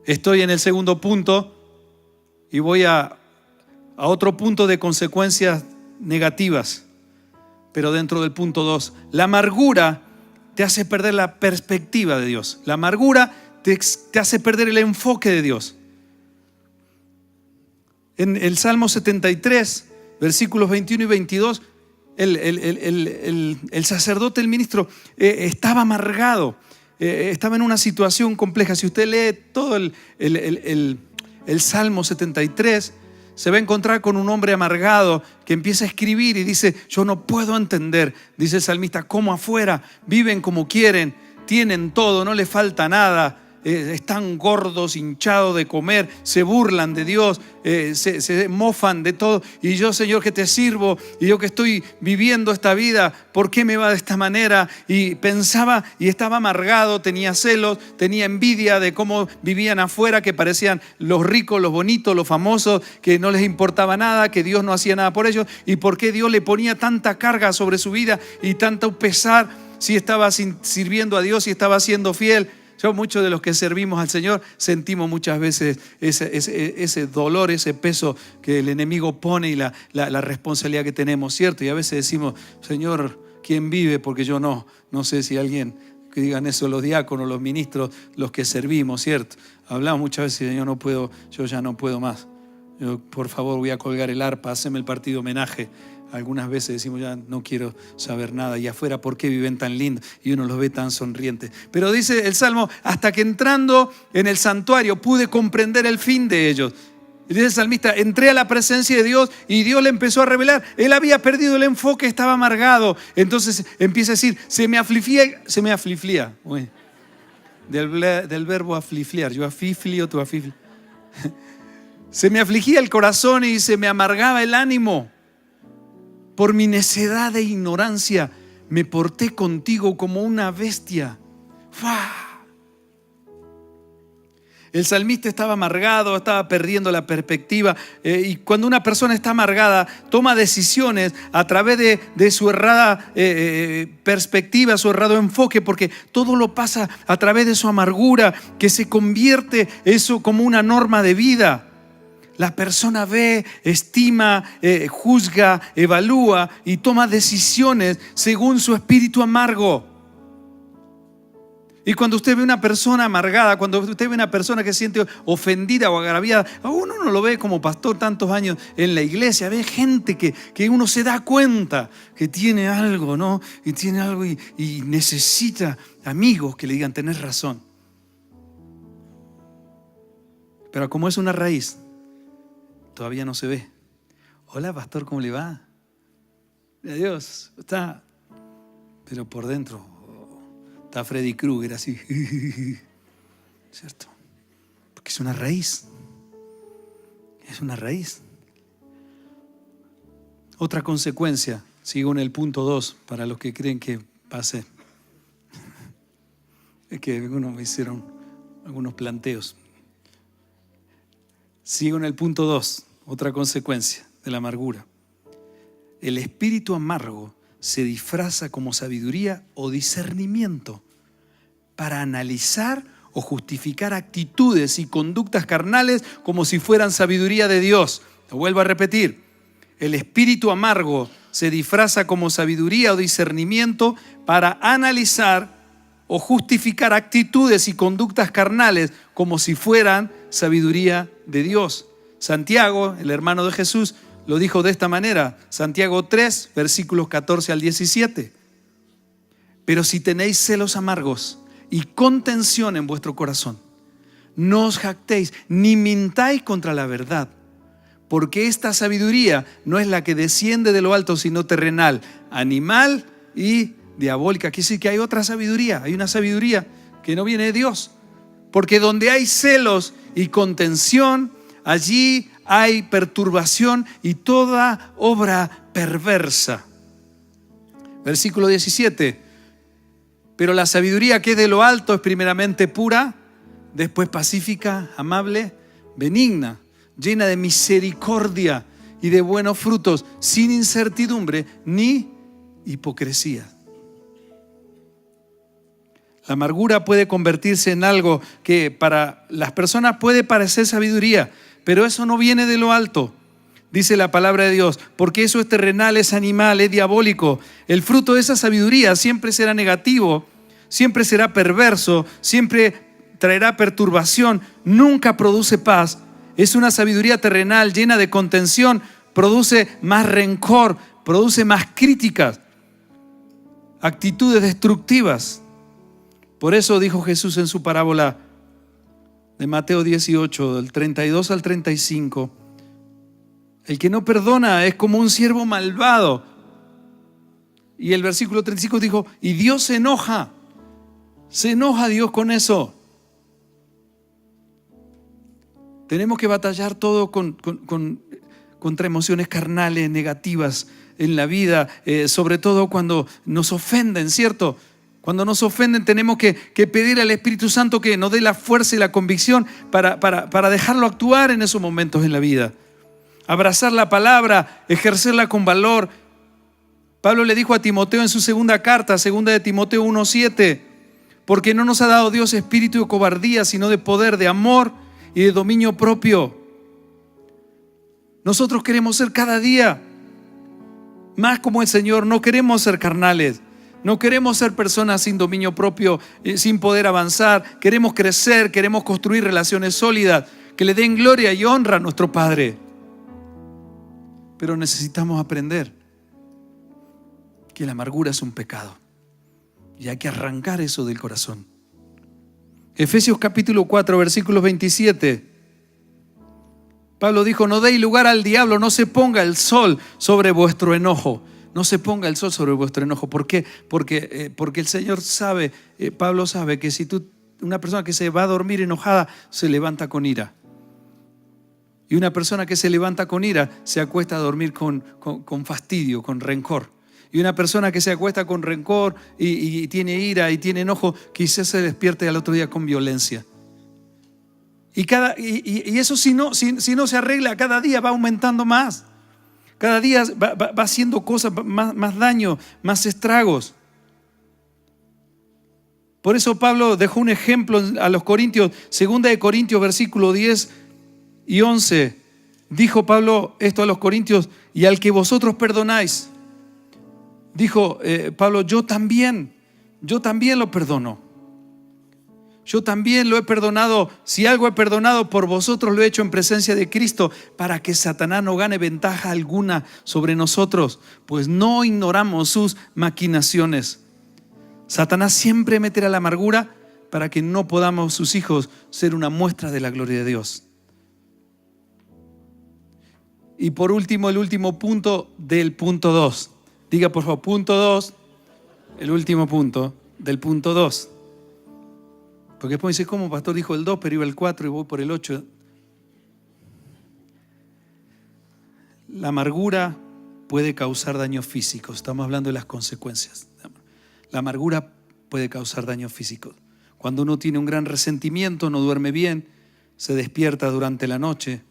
Estoy en el segundo punto y voy a otro punto de consecuencias negativas, pero dentro del punto 2. La amargura te hace perder la perspectiva de Dios. La amargura te hace perder el enfoque de Dios. En el Salmo 73, versículos 21 y 22, el sacerdote, el ministro, estaba amargado, estaba en una situación compleja. Si usted lee todo el Salmo 73, se va a encontrar con un hombre amargado que empieza a escribir y dice, yo no puedo entender, dice el salmista, cómo afuera viven como quieren, tienen todo, no les falta nada. Están gordos, hinchados de comer, se burlan de Dios, se mofan de todo. Y yo, Señor, que te sirvo, y yo que estoy viviendo esta vida, ¿por qué me va de esta manera? Y pensaba y estaba amargado, tenía celos, tenía envidia de cómo vivían afuera, que parecían los ricos, los bonitos, los famosos, que no les importaba nada, que Dios no hacía nada por ellos. ¿Y por qué Dios le ponía tanta carga sobre su vida y tanto pesar si estaba sirviendo a Dios, si estaba siendo fiel? Muchos de los que servimos al Señor sentimos muchas veces ese dolor, ese peso que el enemigo pone y la responsabilidad que tenemos, ¿cierto? Y a veces decimos, Señor, ¿quién vive? Porque yo no sé si alguien, que digan eso los diáconos, los ministros, los que servimos, ¿cierto? Hablamos muchas veces, Señor, no puedo, yo ya no puedo más. Yo, por favor, voy a colgar el arpa, haceme el partido homenaje. Algunas veces decimos, ya no quiero saber nada. Y afuera, ¿por qué viven tan lindos? Y uno los ve tan sonrientes. Pero dice el Salmo, hasta que entrando en el santuario pude comprender el fin de ellos. Y dice el salmista, entré a la presencia de Dios y Dios le empezó a revelar. Él había perdido el enfoque, estaba amargado. Entonces empieza a decir, se me afligía. Uy. del verbo aflifliar. Yo afiflio, tú afiflio. Se me afligía el corazón y se me amargaba el ánimo. Por mi necedad e ignorancia me porté contigo como una bestia. ¡Fua! El salmista estaba amargado, estaba perdiendo la perspectiva. Y cuando una persona está amargada, toma decisiones a través de su errada perspectiva, su errado enfoque, porque todo lo pasa a través de su amargura, que se convierte eso como una norma de vida. La persona ve, estima, juzga, evalúa y toma decisiones según su espíritu amargo. Y cuando usted ve una persona amargada, cuando usted ve una persona que se siente ofendida o agraviada, uno no lo ve como pastor tantos años en la iglesia, ve gente que uno se da cuenta que tiene algo, ¿no? Y tiene algo y necesita amigos que le digan, tenés razón. Pero como es una raíz, todavía no se ve. Hola pastor, ¿cómo le va? Adiós, está. Pero por dentro está Freddy Krueger así, ¿cierto? Porque es una raíz. Es una raíz. Otra consecuencia, sigo en el punto 2, para los que creen que pasé. Es que algunos me hicieron algunos planteos. Sigo en el punto 2, otra consecuencia de la amargura. El espíritu amargo se disfraza como sabiduría o discernimiento para analizar o justificar actitudes y conductas carnales como si fueran sabiduría de Dios. Lo vuelvo a repetir. El espíritu amargo se disfraza como sabiduría o discernimiento para analizar o justificar actitudes y conductas carnales como si fueran sabiduría de Dios. Santiago, el hermano de Jesús, lo dijo de esta manera, Santiago 3, versículos 14 al 17. Pero si tenéis celos amargos y contención en vuestro corazón, no os jactéis ni mintáis contra la verdad, porque esta sabiduría no es la que desciende de lo alto, sino terrenal, animal y diabólica. Quiere decir que hay otra sabiduría, hay una sabiduría que no viene de Dios, porque donde hay celos y contención, allí hay perturbación y toda obra perversa. Versículo 17. Pero la sabiduría que es de lo alto es primeramente pura, después pacífica, amable, benigna, llena de misericordia y de buenos frutos, sin incertidumbre ni hipocresía. La amargura puede convertirse en algo que para las personas puede parecer sabiduría, pero eso no viene de lo alto, dice la palabra de Dios, porque eso es terrenal, es animal, es diabólico. El fruto de esa sabiduría siempre será negativo, siempre será perverso, siempre traerá perturbación, nunca produce paz. Es una sabiduría terrenal llena de contención, produce más rencor, produce más críticas, actitudes destructivas. Por eso dijo Jesús en su parábola de Mateo 18, del 32 al 35, el que no perdona es como un siervo malvado. Y el versículo 35 dijo, y Dios se enoja Dios con eso. Tenemos que batallar todo contra emociones carnales, negativas en la vida, sobre todo cuando nos ofenden, ¿cierto? Cuando nos ofenden tenemos que pedir al Espíritu Santo que nos dé la fuerza y la convicción para dejarlo actuar en esos momentos en la vida. Abrazar la palabra, ejercerla con valor. Pablo le dijo a Timoteo en su segunda carta, segunda de Timoteo 1:7, porque no nos ha dado Dios espíritu de cobardía, sino de poder, de amor y de dominio propio. Nosotros queremos ser cada día más como el Señor, no queremos ser carnales. No queremos ser personas sin dominio propio, sin poder avanzar. Queremos crecer, queremos construir relaciones sólidas que le den gloria y honra a nuestro Padre. Pero necesitamos aprender que la amargura es un pecado y hay que arrancar eso del corazón. Efesios capítulo 4, versículos 27. Pablo dijo, no deis lugar al diablo, no se ponga el sol sobre vuestro enojo. No se ponga el sol sobre vuestro enojo. ¿Por qué? Porque el Señor sabe, Pablo sabe que si tú una persona que se va a dormir enojada se levanta con ira. Y una persona que se levanta con ira se acuesta a dormir con fastidio, con rencor. Y una persona que se acuesta con rencor y tiene ira y tiene enojo, quizás se despierte al otro día con violencia. Y eso si no se arregla, cada día va aumentando más. Cada día va haciendo cosas, más daño, más estragos. Por eso Pablo dejó un ejemplo a los Corintios, 2 Corintios versículo 10 y 11. Dijo Pablo esto a los Corintios: y al que vosotros perdonáis, dijo Pablo, yo también lo perdono. Yo también lo he perdonado. Si algo he perdonado por vosotros, lo he hecho en presencia de Cristo, para que Satanás no gane ventaja alguna sobre nosotros, pues no ignoramos sus maquinaciones. Satanás siempre meterá la amargura para que no podamos, sus hijos, ser una muestra de la gloria de Dios. Y por último, el último punto del punto 2. Diga por favor, punto 2, el último punto del punto 2. Porque después dice, ¿cómo pastor dijo el 2, pero iba el 4 y voy por el 8? La amargura puede causar daños físicos. Estamos hablando de las consecuencias. La amargura puede causar daños físicos. Cuando uno tiene un gran resentimiento, no duerme bien, se despierta durante la noche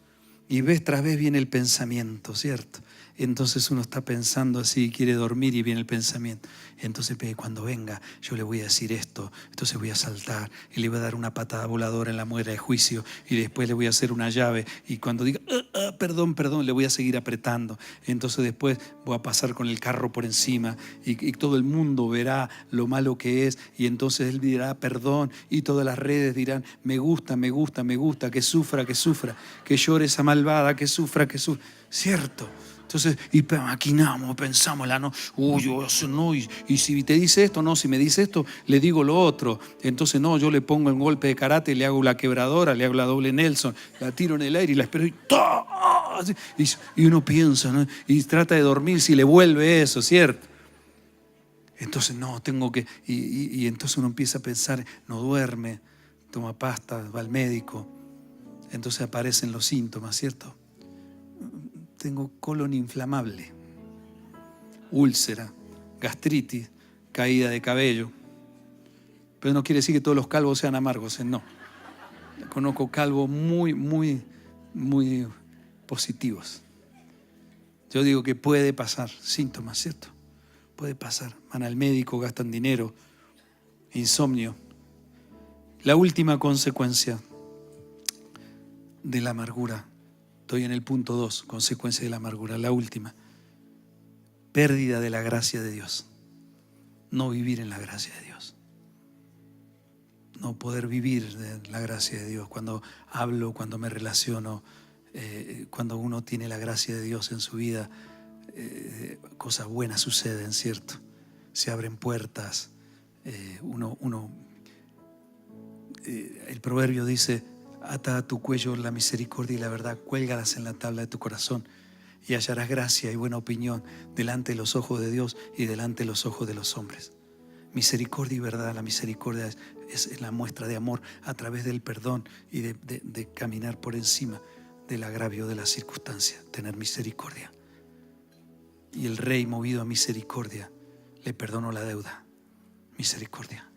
y vez tras vez viene el pensamiento, ¿cierto? Entonces uno está pensando así, quiere dormir y viene el pensamiento. Entonces cuando venga yo le voy a decir esto, entonces voy a saltar y le voy a dar una patada voladora en la muela de juicio y después le voy a hacer una llave y cuando diga perdón, le voy a seguir apretando. Entonces después voy a pasar con el carro por encima y todo el mundo verá lo malo que es y entonces él dirá perdón y todas las redes dirán me gusta, que sufra, que llore esa malvada, que sufra, ¿cierto? Entonces, y maquinamos, pensamos, yo eso no, y si te dice esto, no, si me dice esto, le digo lo otro. Entonces, no, yo le pongo el golpe de karate, le hago la quebradora, le hago la doble Nelson, la tiro en el aire y la espero y uno piensa, ¿no? Y trata de dormir si le vuelve eso, ¿cierto? Entonces, no, tengo que, y entonces uno empieza a pensar, no duerme, toma pasta, va al médico, entonces aparecen los síntomas, ¿cierto? Tengo colon inflamable, úlcera, gastritis, caída de cabello. Pero no quiere decir que todos los calvos sean amargos, no. Conozco calvos muy positivos. Yo digo que puede pasar, síntomas, ¿cierto? Puede pasar. Van al médico, gastan dinero, insomnio. La última consecuencia de la amargura. Estoy en el punto 2, consecuencia de la amargura, la última. Pérdida de la gracia de Dios. No vivir en la gracia de Dios. No poder vivir de la gracia de Dios. Cuando hablo, cuando me relaciono, cuando uno tiene la gracia de Dios en su vida, cosas buenas suceden, ¿cierto? Se abren puertas. El proverbio dice: ata a tu cuello la misericordia y la verdad, cuélgalas en la tabla de tu corazón y hallarás gracia y buena opinión delante de los ojos de Dios y delante de los ojos de los hombres. Misericordia y verdad. La misericordia es la muestra de amor a través del perdón y de caminar por encima del agravio de la circunstancia, tener misericordia. Y el rey, movido a misericordia, le perdonó la deuda. Misericordia.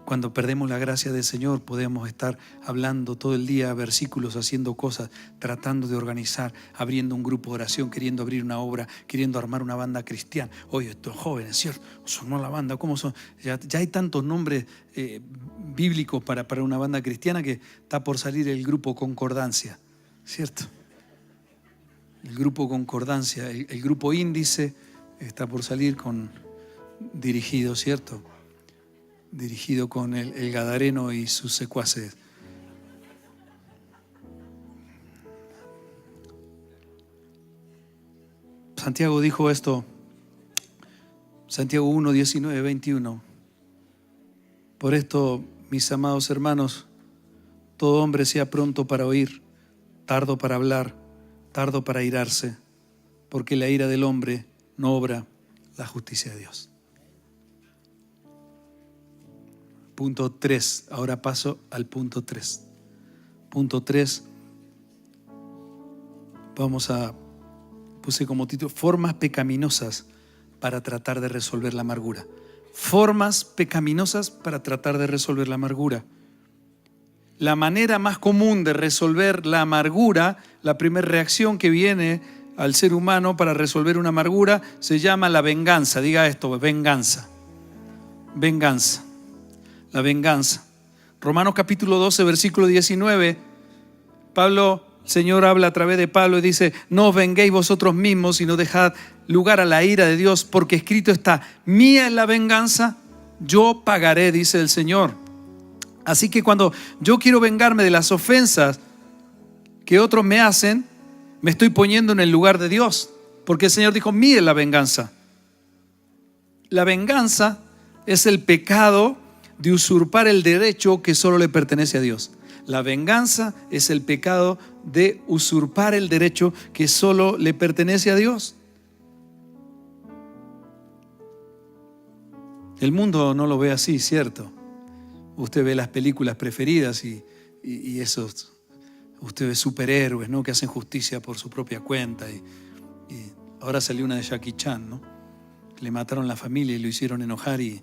Cuando perdemos la gracia del Señor, podemos estar hablando todo el día versículos, haciendo cosas, tratando de organizar, abriendo un grupo de oración, queriendo abrir una obra, queriendo armar una banda cristiana. Oye, estos jóvenes, ¿cierto? Sonó la banda, ¿cómo son? Ya hay tantos nombres bíblicos para una banda cristiana que está por salir el grupo Concordancia, ¿cierto? El grupo Concordancia, el grupo Índice está por salir dirigido, ¿cierto? Dirigido con el Gadareno y sus secuaces. Santiago dijo esto, Santiago 1, 19, 21. Por esto, mis amados hermanos, todo hombre sea pronto para oír, tardo para hablar, tardo para airarse, porque la ira del hombre no obra la justicia de Dios. Punto 3. Ahora paso al punto 3. Punto 3. Puse como título, formas pecaminosas para tratar de resolver la amargura. Formas pecaminosas para tratar de resolver la amargura. La manera más común de resolver la amargura, la primera reacción que viene al ser humano para resolver una amargura, se llama la venganza. Diga esto, venganza. Venganza. La venganza. Romanos capítulo 12, versículo 19, el Señor habla a través de Pablo y dice: no os venguéis vosotros mismos, sino dejad lugar a la ira de Dios, porque escrito está: mía es la venganza, yo pagaré, dice el Señor. Así que cuando yo quiero vengarme de las ofensas que otros me hacen, me estoy poniendo en el lugar de Dios, porque el Señor dijo: mía es la venganza. La venganza es el pecado de usurpar el derecho que solo le pertenece a Dios. La venganza es el pecado de usurpar el derecho que solo le pertenece a Dios. El mundo no lo ve así, ¿cierto? Usted ve las películas preferidas y esos, usted ve superhéroes, ¿no?, que hacen justicia por su propia cuenta. Y ahora salió una de Jackie Chan, ¿no? Le mataron la familia y lo hicieron enojar y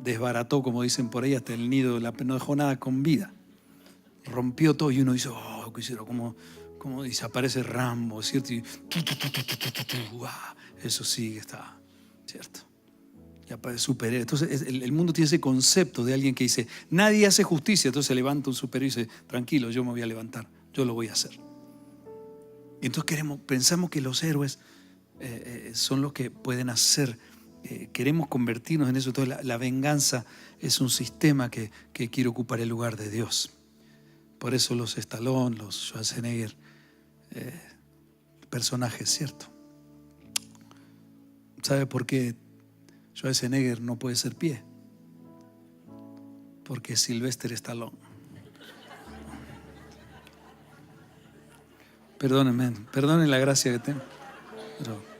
desbarató, como dicen por ahí, hasta el nido, no dejó nada con vida. Rompió todo y uno dice: oh, ¿qué hicieron? Como dice, aparece Rambo, ¿cierto? Y eso sí está, ¿cierto? Y aparece superhéroe. Entonces el mundo tiene ese concepto de alguien que dice: nadie hace justicia. Entonces se levanta un superhéroe y dice: tranquilo, yo me voy a levantar, yo lo voy a hacer. Y entonces pensamos que los héroes son los que pueden hacer. Queremos convertirnos en eso. Entonces la venganza es un sistema que quiere ocupar el lugar de Dios. Por eso los Stallone, los Schwarzenegger, personajes, ¿cierto? ¿Sabe por qué Schwarzenegger no puede ser pie? Porque es Sylvester Stallone. Perdónenme, perdonen la gracia que tengo, pero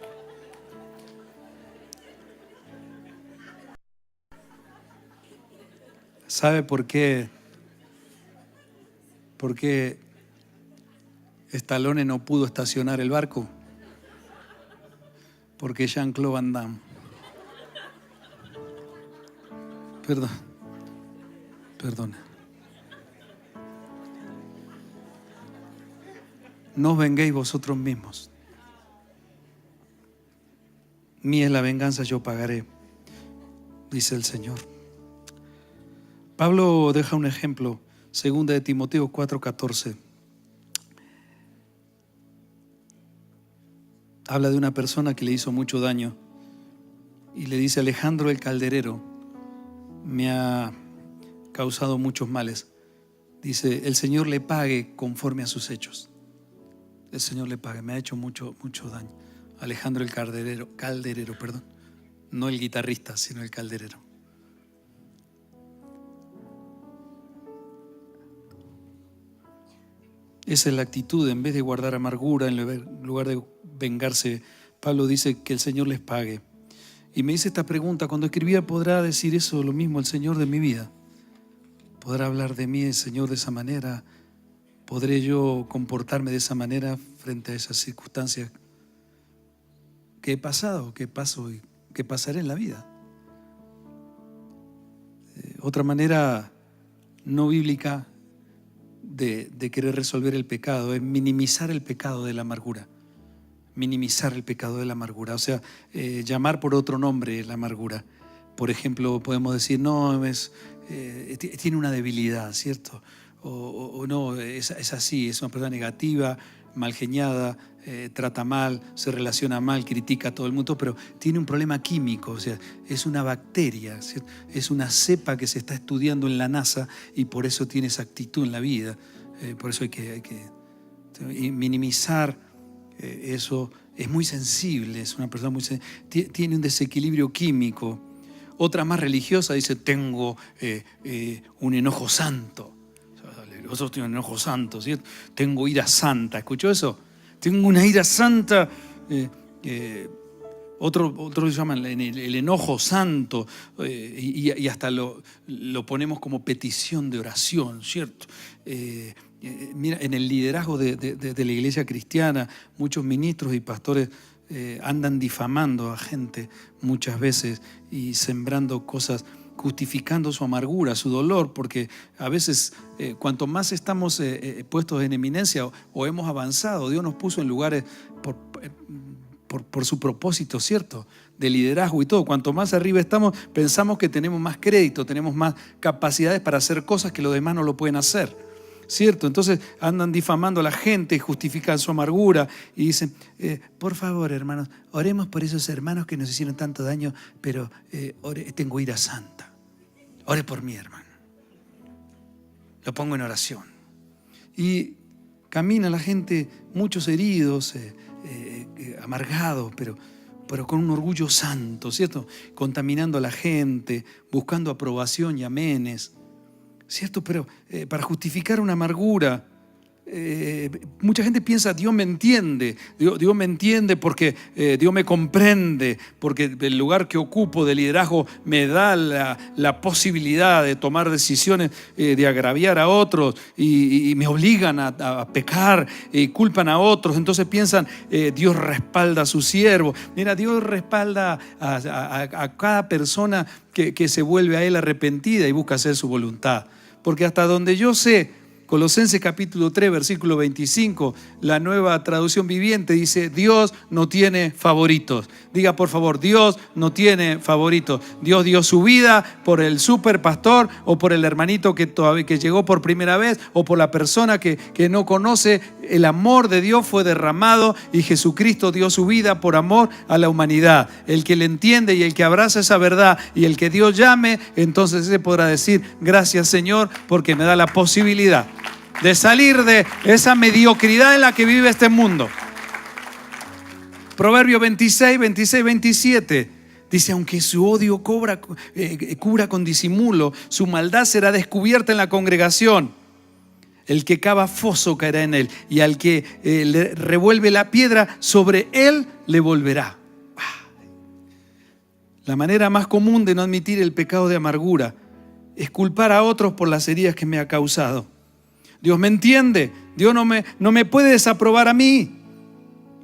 ¿sabe por qué? ¿Por qué Stallone no pudo estacionar el barco? Porque Jean-Claude Van Damme. Perdón. No os venguéis vosotros mismos. Mía es la venganza, yo pagaré, dice el Señor. Pablo deja un ejemplo, 2 de Timoteo 4:14. Habla de una persona que le hizo mucho daño y le dice: Alejandro el calderero me ha causado muchos males. Dice: el Señor le pague conforme a sus hechos. El Señor le pague, me ha hecho mucho daño. Alejandro el calderero, no el guitarrista, sino el calderero. Esa es la actitud. En vez de guardar amargura, en lugar de vengarse, Pablo dice que el Señor les pague. Y me hice esta pregunta: cuando escribía, ¿podrá decir eso lo mismo el Señor de mi vida? ¿Podrá hablar de mí el Señor de esa manera? ¿Podré yo comportarme de esa manera frente a esas circunstancias que he pasado, que paso y que pasaré en la vida? Otra manera no bíblica de querer resolver el pecado es minimizar el pecado de la amargura. Minimizar el pecado de la amargura, o sea, llamar por otro nombre la amargura. Por ejemplo, podemos decir: no, tiene una debilidad, ¿cierto? O no, es así, es una persona negativa, malgeñada, trata mal, se relaciona mal, critica a todo el mundo, pero tiene un problema químico, o sea, es una bacteria, ¿cierto? Es una cepa que se está estudiando en la NASA y por eso tiene esa actitud en la vida. Por eso hay que minimizar eso. Es muy sensible, es una persona muy sensible, tiene un desequilibrio químico. Otra más religiosa dice: tengo un enojo santo. Vosotros tienen un enojo santo, ¿cierto? Tengo ira santa. ¿Escuchó eso? Tengo una ira santa. Otros llaman el enojo santo, y hasta lo ponemos como petición de oración, ¿cierto? Mira, en el liderazgo de la iglesia cristiana, muchos ministros y pastores andan difamando a gente muchas veces y sembrando cosas, justificando su amargura, su dolor, porque a veces cuanto más estamos puestos en eminencia o hemos avanzado, Dios nos puso en lugares por su propósito, ¿cierto? De liderazgo y todo. Cuanto más arriba estamos, pensamos que tenemos más crédito, tenemos más capacidades para hacer cosas que los demás no lo pueden hacer, ¿cierto? Entonces andan difamando a la gente, justifican su amargura y dicen, por favor, hermanos, oremos por esos hermanos que nos hicieron tanto daño, pero tengo ira santa. Ore por mí, hermano. Lo pongo en oración. Y camina la gente, muchos heridos, amargados, pero con un orgullo santo, ¿cierto? Contaminando a la gente, buscando aprobación y amenes, ¿cierto? Pero para justificar una amargura, mucha gente piensa, Dios me entiende, Dios me entiende porque Dios me comprende, porque el lugar que ocupo de liderazgo me da la posibilidad de tomar decisiones, de agraviar a otros y me obligan a pecar y culpan a otros. Entonces piensan, Dios respalda a su siervo. Mira, Dios respalda a cada persona que se vuelve a Él arrepentida y busca hacer su voluntad. Porque hasta donde yo sé, Colosenses capítulo 3, versículo 25, la Nueva Traducción Viviente dice, Dios no tiene favoritos. Diga por favor, Dios no tiene favoritos. Dios dio su vida por el super pastor o por el hermanito que llegó por primera vez o por la persona que no conoce. El amor de Dios fue derramado y Jesucristo dio su vida por amor a la humanidad. El que le entiende y el que abraza esa verdad y el que Dios llame, entonces se podrá decir, gracias Señor, porque me da la posibilidad de salir de esa mediocridad en la que vive este mundo. Proverbio 26, 27 dice, aunque su odio cubra con disimulo, su maldad será descubierta en la congregación. El que cava foso caerá en él, y al que le revuelve la piedra, sobre él le volverá. La manera más común de no admitir el pecado de amargura es culpar a otros por las heridas que me ha causado. Dios me entiende, Dios no me puede desaprobar a mí.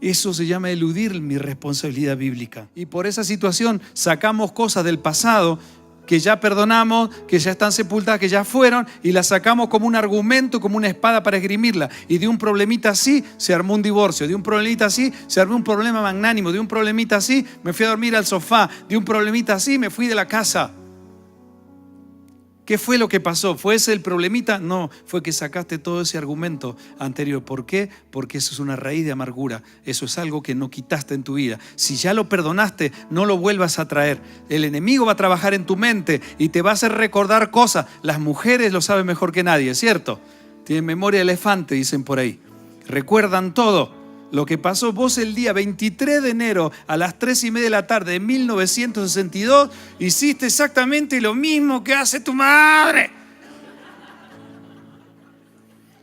Eso se llama eludir mi responsabilidad bíblica. Y por esa situación sacamos cosas del pasado que ya perdonamos, que ya están sepultadas, que ya fueron, y las sacamos como un argumento, como una espada para esgrimirla. Y de un problemita así se armó un divorcio, de un problemita así se armó un problema magnánimo, de un problemita así me fui a dormir al sofá, de un problemita así me fui de la casa. ¿Qué fue lo que pasó? ¿Fue ese el problemita? No, fue que sacaste todo ese argumento anterior. ¿Por qué? Porque eso es una raíz de amargura. Eso es algo que no quitaste en tu vida. Si ya lo perdonaste, no lo vuelvas a traer. El enemigo va a trabajar en tu mente y te va a hacer recordar cosas. Las mujeres lo saben mejor que nadie, ¿cierto? Tienen memoria de elefante, dicen por ahí. Recuerdan todo. Lo que pasó, vos el día 23 de enero a las 3:30 de la tarde de 1962 hiciste exactamente lo mismo que hace tu madre.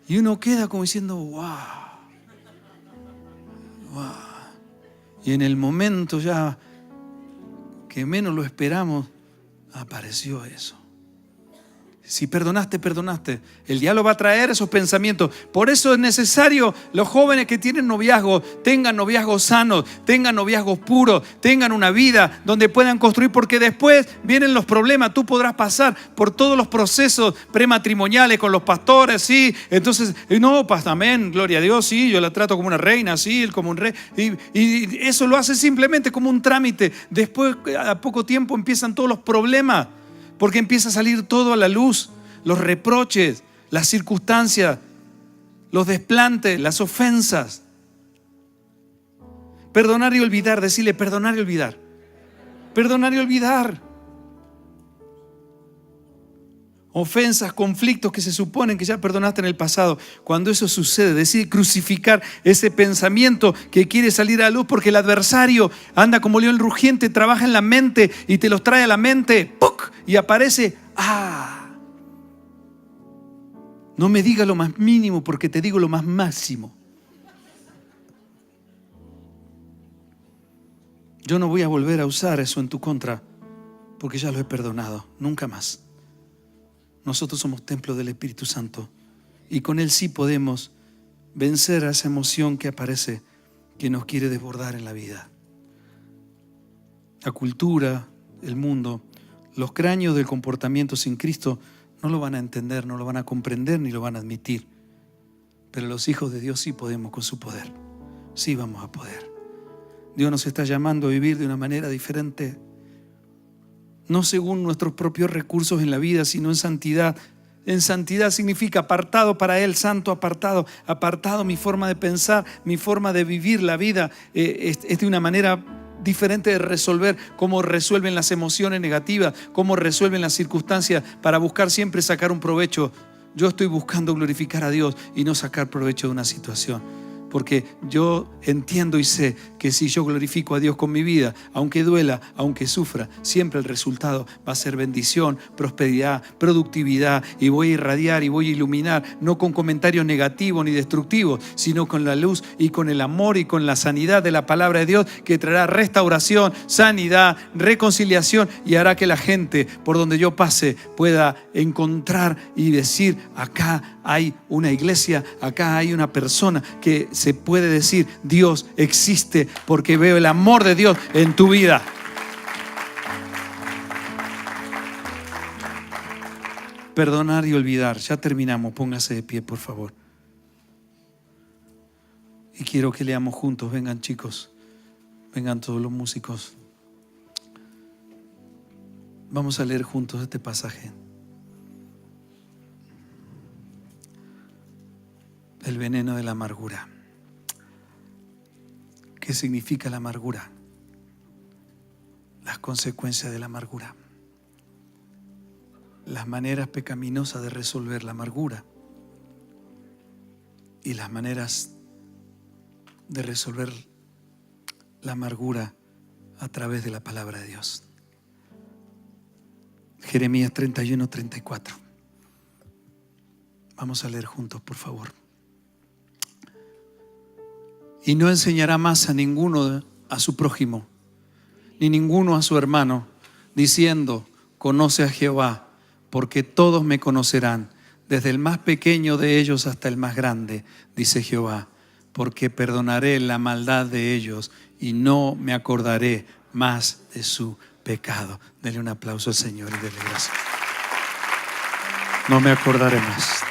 Y uno queda como diciendo, wow. Y en el momento ya que menos lo esperamos, apareció eso. Si perdonaste, perdonaste. El diablo va a traer esos pensamientos. Por eso es necesario, los jóvenes que tienen noviazgo, tengan noviazgos sanos, tengan noviazgos puros, tengan una vida donde puedan construir, porque después vienen los problemas. Tú podrás pasar por todos los procesos prematrimoniales con los pastores, sí. Entonces, no, amén, gloria a Dios, sí, yo la trato como una reina, sí, él como un rey. Y eso lo hace simplemente como un trámite. Después, a poco tiempo, empiezan todos los problemas. Porque empieza a salir todo a la luz, los reproches, las circunstancias, los desplantes, las ofensas. Perdonar y olvidar, decirle perdonar y olvidar. Perdonar y olvidar. Ofensas, conflictos que se suponen que ya perdonaste en el pasado. Cuando eso sucede, decide crucificar ese pensamiento que quiere salir a la luz, porque el adversario anda como león rugiente, trabaja en la mente y te los trae a la mente. ¡Puc! Y aparece, no me diga lo más mínimo porque te digo lo más máximo. yo no voy a volver a usar eso en tu contra, porque ya lo he perdonado, nunca más. Nosotros somos templo del Espíritu Santo y con Él sí podemos vencer a esa emoción que aparece, que nos quiere desbordar en la vida. La cultura, el mundo, los cráneos del comportamiento sin Cristo no lo van a entender, no lo van a comprender ni lo van a admitir. Pero los hijos de Dios sí podemos con su poder. Sí vamos a poder. Dios nos está llamando a vivir de una manera diferente, no según nuestros propios recursos en la vida, sino en santidad. En santidad significa apartado para Él, santo, apartado. Apartado mi forma de pensar, mi forma de vivir la vida es de una manera diferente de resolver, cómo resuelven las emociones negativas, cómo resuelven las circunstancias para buscar siempre sacar un provecho. Yo estoy buscando glorificar a Dios y no sacar provecho de una situación. Porque yo entiendo y sé que si yo glorifico a Dios con mi vida, aunque duela, aunque sufra, siempre el resultado va a ser bendición, prosperidad, productividad, y voy a irradiar y voy a iluminar, no con comentarios negativos ni destructivos, sino con la luz y con el amor y con la sanidad de la palabra de Dios, que traerá restauración, sanidad, reconciliación, y hará que la gente por donde yo pase pueda encontrar y decir: acá hay una iglesia, acá hay una persona que se puede decir Dios existe, porque veo el amor de Dios en tu vida. Perdonar y olvidar. Ya terminamos. Póngase de pie, por favor. Y quiero que leamos juntos. Vengan, chicos. Vengan todos los músicos. Vamos a leer juntos este pasaje. El veneno de la amargura. ¿Qué significa la amargura? Las consecuencias de la amargura. Las maneras pecaminosas de resolver la amargura. Y las maneras de resolver la amargura a través de la palabra de Dios. Jeremías 31:34. Vamos a leer juntos, por favor. Y no enseñará más a ninguno a su prójimo, ni ninguno a su hermano, diciendo: conoce a Jehová, porque todos me conocerán, desde el más pequeño de ellos hasta el más grande, dice Jehová, porque perdonaré la maldad de ellos y no me acordaré más de su pecado. Dele un aplauso al Señor y dele gracias. No me acordaré más.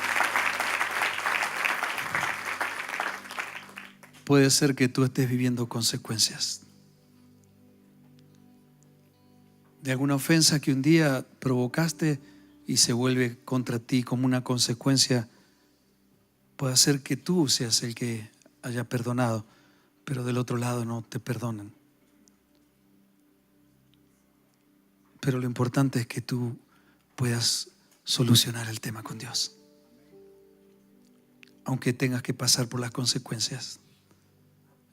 Puede ser que tú estés viviendo consecuencias de alguna ofensa que un día provocaste y se vuelve contra ti como una consecuencia. Puede ser que tú seas el que haya perdonado, pero del otro lado no te perdonan. Pero lo importante es que tú puedas solucionar el tema con Dios, aunque tengas que pasar por las consecuencias.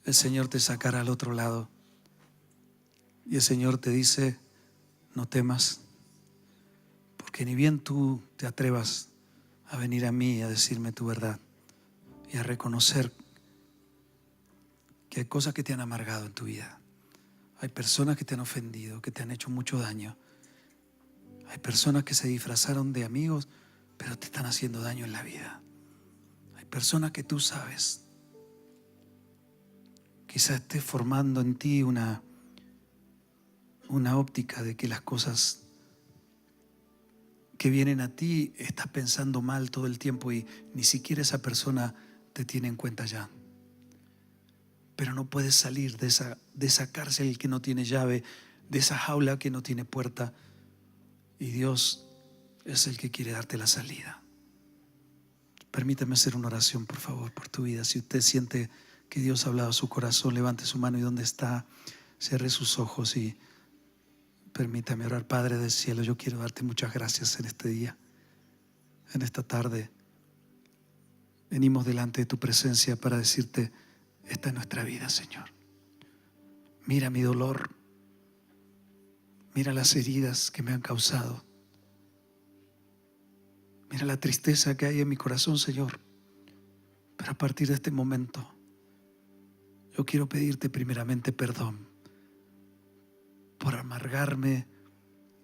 El Señor te sacará al otro lado y el Señor te dice: no temas, porque ni bien tú te atrevas a venir a mí y a decirme tu verdad y a reconocer que hay cosas que te han amargado en tu vida. Hay personas que te han ofendido, que te han hecho mucho daño. Hay personas que se disfrazaron de amigos, pero te están haciendo daño en la vida. Hay personas que tú sabes. Quizás estés formando en ti una óptica de que las cosas que vienen a ti estás pensando mal todo el tiempo y ni siquiera esa persona te tiene en cuenta ya. Pero no puedes salir de esa cárcel que no tiene llave, de esa jaula que no tiene puerta. Y Dios es el que quiere darte la salida. Permítame hacer una oración, por favor, por tu vida. Si usted siente que Dios ha hablado a su corazón, levante su mano y donde está, cierre sus ojos y permítame orar. Padre del cielo, yo quiero darte muchas gracias en este día, en esta tarde. Venimos delante de tu presencia para decirte: esta es nuestra vida, Señor. Mira mi dolor, mira las heridas que me han causado, mira la tristeza que hay en mi corazón, Señor. Pero a partir de este momento yo quiero pedirte primeramente perdón por amargarme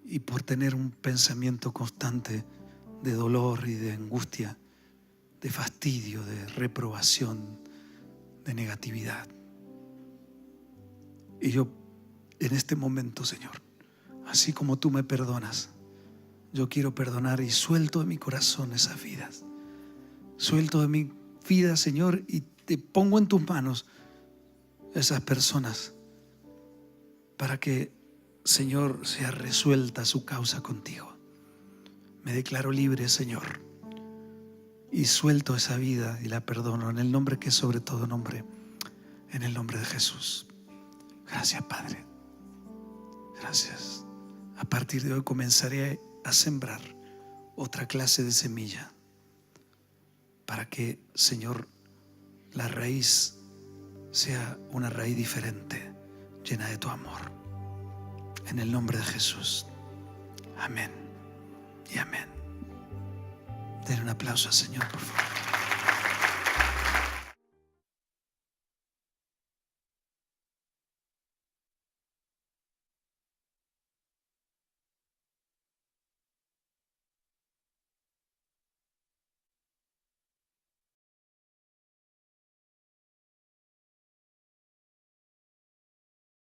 y por tener un pensamiento constante de dolor y de angustia, de fastidio, de reprobación, de negatividad. Y yo en este momento, Señor, así como tú me perdonas, yo quiero perdonar y suelto de mi corazón esas vidas. Suelto de mi vida, Señor, y te pongo en tus manos esas personas para que, Señor, sea resuelta su causa contigo. Me declaro libre, Señor, y suelto esa vida y la perdono en el nombre que es sobre todo nombre, en el nombre de Jesús. Gracias, Padre. Gracias. A partir de hoy comenzaré a sembrar otra clase de semilla para que, Señor, la raíz sea una raíz diferente, llena de tu amor. En el nombre de Jesús. Amén y amén. Denle un aplauso al Señor, por favor.